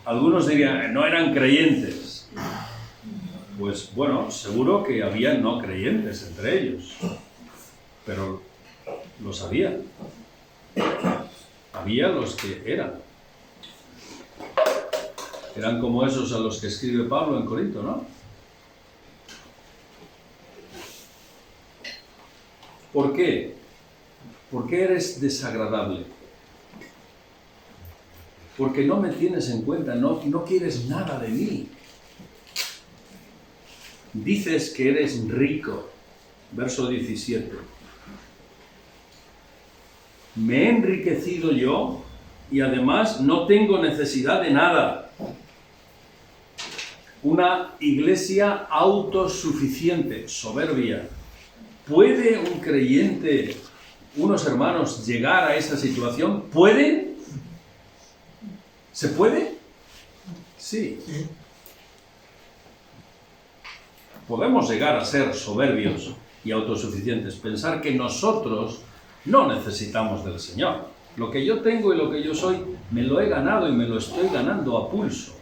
Speaker 1: Algunos dirían, no eran creyentes. Pues bueno, seguro que había no creyentes entre ellos, pero los había. Había los que eran. Eran como esos a los que escribe Pablo en Corinto, ¿no? ¿Por qué? ¿Por qué eres desagradable? Porque no me tienes en cuenta, no quieres nada de mí. Dices que eres rico, verso 17. Me he enriquecido yo y además no tengo necesidad de nada. Una iglesia autosuficiente, soberbia. ¿Puede un creyente, unos hermanos, llegar a esa situación? ¿Puede? ¿Se puede? Sí. Podemos llegar a ser soberbios y autosuficientes, pensar que nosotros no necesitamos del Señor. Lo que yo tengo y lo que yo soy, me lo he ganado y me lo estoy ganando a pulso.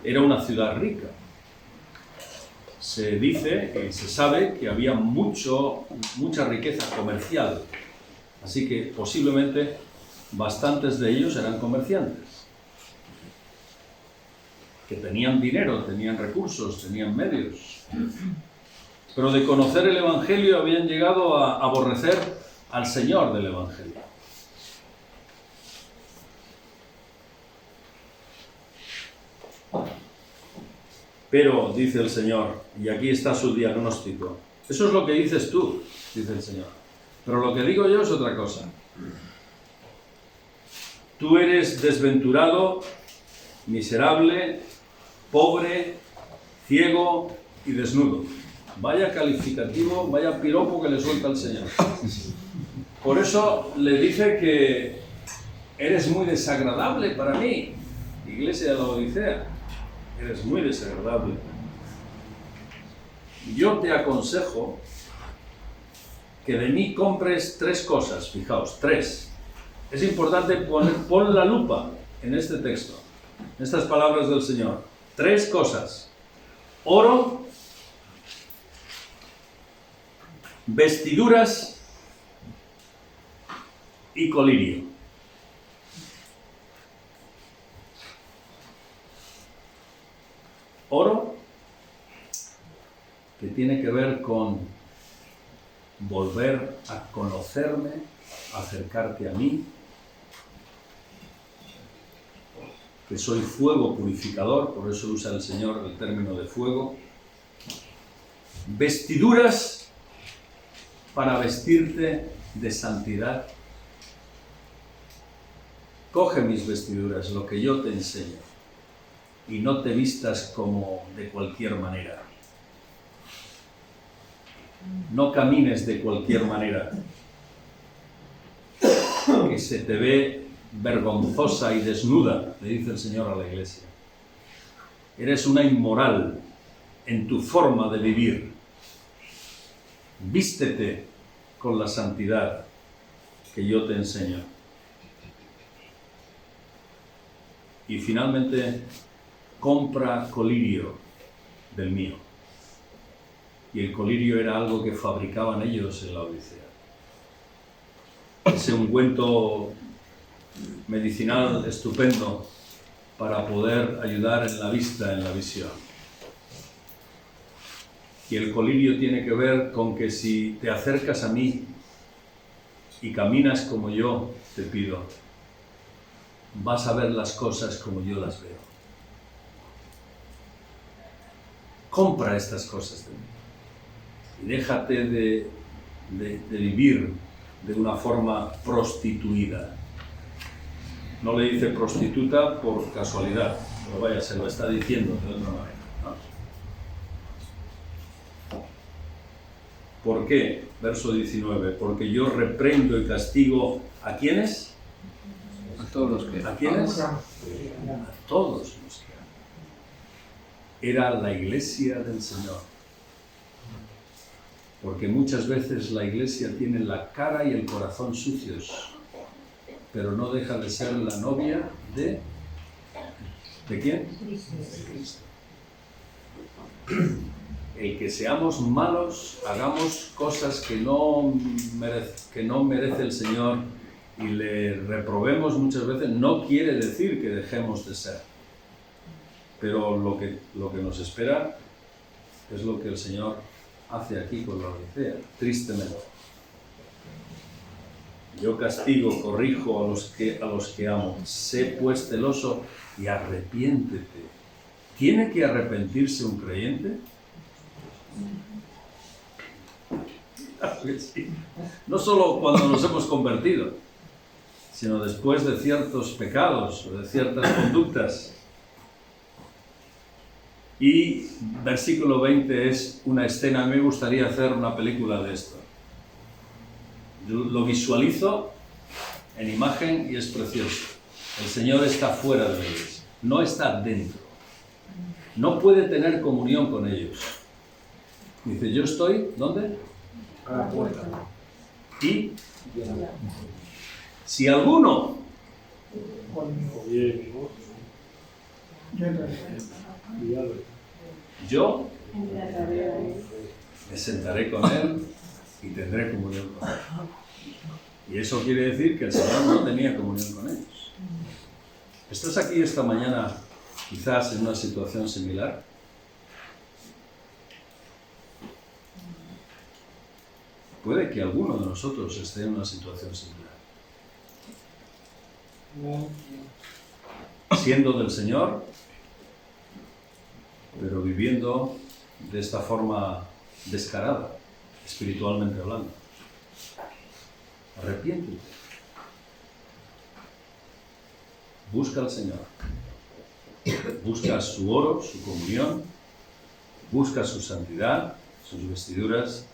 Speaker 1: Era una ciudad rica. Se dice y se sabe que había mucha riqueza comercial. Así que posiblemente bastantes de ellos eran comerciantes. Que tenían dinero, tenían recursos, tenían medios. Pero de conocer el Evangelio habían llegado a aborrecer al Señor del Evangelio. Pero, dice el Señor, y aquí está su diagnóstico, eso es lo que dices tú, dice el Señor. Pero lo que digo yo es otra cosa. Tú eres desventurado, miserable, pobre, ciego y desnudo. Vaya calificativo, vaya piropo que le suelta el Señor. Por eso le dice que eres muy desagradable para mí, iglesia de la Odisea. Eres muy desagradable. Yo te aconsejo que de mí compres 3 cosas, fijaos, 3. Es importante pon la lupa en este texto, en estas palabras del Señor. 3 cosas: oro, vestiduras y colirio. Oro, que tiene que ver con volver a conocerme, acercarte a mí, que soy fuego purificador, por eso usa el Señor el término de fuego. Vestiduras para vestirte de santidad. coge mis vestiduras, lo que yo te enseño, y no te vistas como de cualquier manera. No camines de cualquier manera, que se te ve vergonzosa y desnuda, le dice el Señor a la iglesia. Eres una inmoral en tu forma de vivir. Vístete con la santidad que yo te enseño. Y finalmente, compra colirio del mío. Y el colirio era algo que fabricaban ellos en la Odisea. Ese ungüento medicinal estupendo para poder ayudar en la vista, en la visión. Y el colirio tiene que ver con que si te acercas a mí y caminas como yo te pido, vas a ver las cosas como yo las veo. Compra estas cosas de mí y déjate de vivir de una forma prostituida. No le dice prostituta por casualidad, pero vaya, se lo está diciendo de otra manera, ¿no? ¿Por qué? Verso 19. Porque yo reprendo y castigo ¿a quiénes?
Speaker 10: A todos los que...
Speaker 1: ¿A quiénes? A todos los que aman. Era la iglesia del Señor. Porque muchas veces la iglesia tiene la cara y el corazón sucios, pero no deja de ser la novia ¿de quién? De Cristo. El que seamos malos, hagamos cosas que no merece el Señor y le reprobemos muchas veces, no quiere decir que dejemos de ser. Pero lo que nos espera es lo que el Señor hace aquí con la Odisea, tristemente. Yo castigo, corrijo a los que amo. Sé pues celoso y arrepiéntete. ¿Tiene que arrepentirse un creyente? Claro que sí. No solo cuando nos hemos convertido, sino después de ciertos pecados o de ciertas conductas. Y versículo 20 es una escena, a mí me gustaría hacer una película de esto. Yo lo visualizo en imagen y es precioso. El Señor está fuera de la iglesia, no está dentro. No puede tener comunión con ellos. Dice, yo estoy, ¿dónde?
Speaker 11: A la puerta.
Speaker 1: Y si alguno yo me sentaré con él y tendré comunión con él. Y eso quiere decir que el Señor no tenía comunión con ellos. ¿Estás aquí esta mañana quizás en una situación similar? Puede que alguno de nosotros esté en una situación similar. Siendo del Señor, pero viviendo de esta forma descarada, espiritualmente hablando. Arrepiéntete. Busca al Señor. Busca su oro, su comunión. Busca su santidad, sus vestiduras.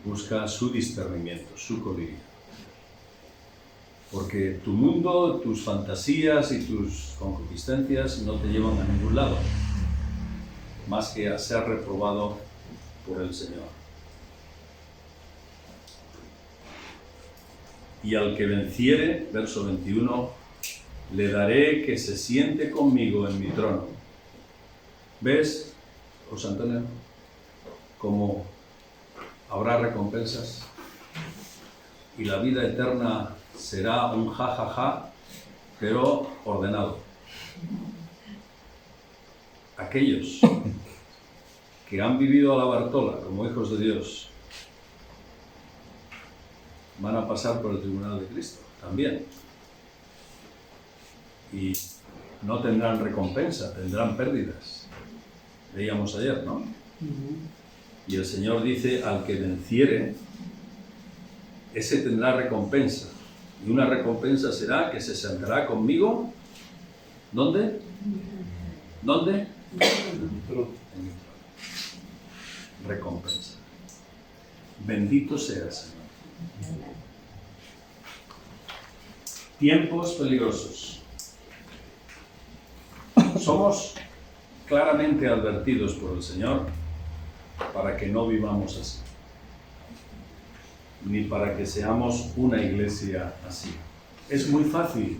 Speaker 1: Busca su discernimiento, su colirio. Porque tu mundo, tus fantasías y tus concupiscencias no te llevan a ningún lado, más que a ser reprobado por el Señor. Y al que venciere, verso 21, le daré que se siente conmigo en mi trono. ¿Ves, José Antonio, cómo habrá recompensas? Y la vida eterna será un jajaja, pero ordenado. Aquellos que han vivido a la Bartola como hijos de Dios van a pasar por el tribunal de Cristo también. Y no tendrán recompensa, tendrán pérdidas. Veíamos ayer, ¿no? Y el Señor dice, al que venciere, ese tendrá recompensa. Y una recompensa será que se sentará conmigo. ¿Dónde? ¿Dónde? En mi trono. Recompensa. Bendito sea, Señor. Tiempos peligrosos. Somos claramente advertidos por el Señor para que no vivamos así, ni para que seamos una iglesia así. Es muy fácil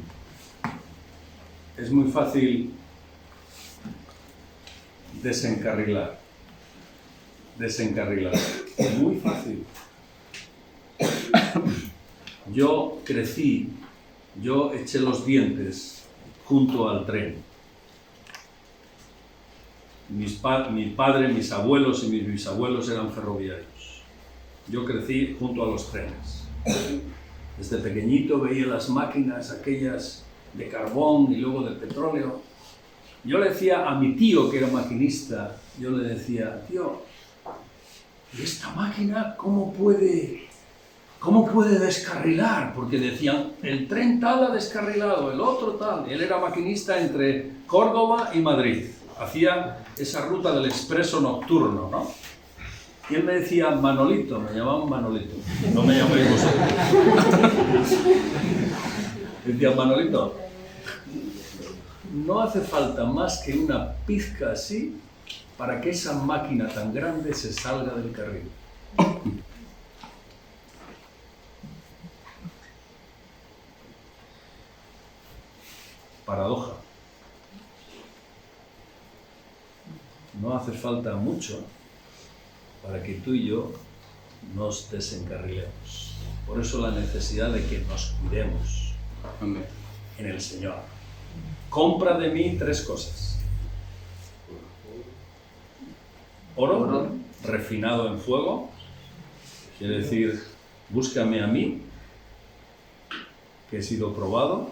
Speaker 1: desencarrilar, muy fácil. Yo crecí, yo eché los dientes junto al tren. Mi padre, mis abuelos y mis bisabuelos eran ferroviarios. Yo crecí junto a los trenes. Desde pequeñito veía las máquinas aquellas de carbón y luego de petróleo. Yo le decía a mi tío, que era maquinista, yo le decía, tío, ¿y esta máquina cómo puede descarrilar? Porque decían, el tren tal ha descarrilado, el otro tal. Él era maquinista entre Córdoba y Madrid. Hacía esa ruta del expreso nocturno, ¿no? Y él me decía, Manolito, me llamaban Manolito, no me llaméis vosotros. Decía, Manolito, no hace falta más que una pizca así para que esa máquina tan grande se salga del carril. Paradoja. No hace falta mucho para que tú y yo nos desencarrilemos. Por eso la necesidad de que nos cuidemos en el Señor. Compra de mí 3 cosas. Oro refinado en fuego, quiere decir, búscame a mí, que he sido probado.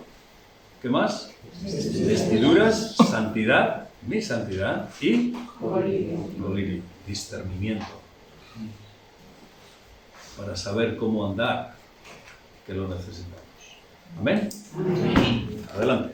Speaker 1: ¿Qué más? Vestiduras, santidad, mi santidad y colirio, discernimiento, para saber cómo andar, que lo necesitamos. Amén. Adelante.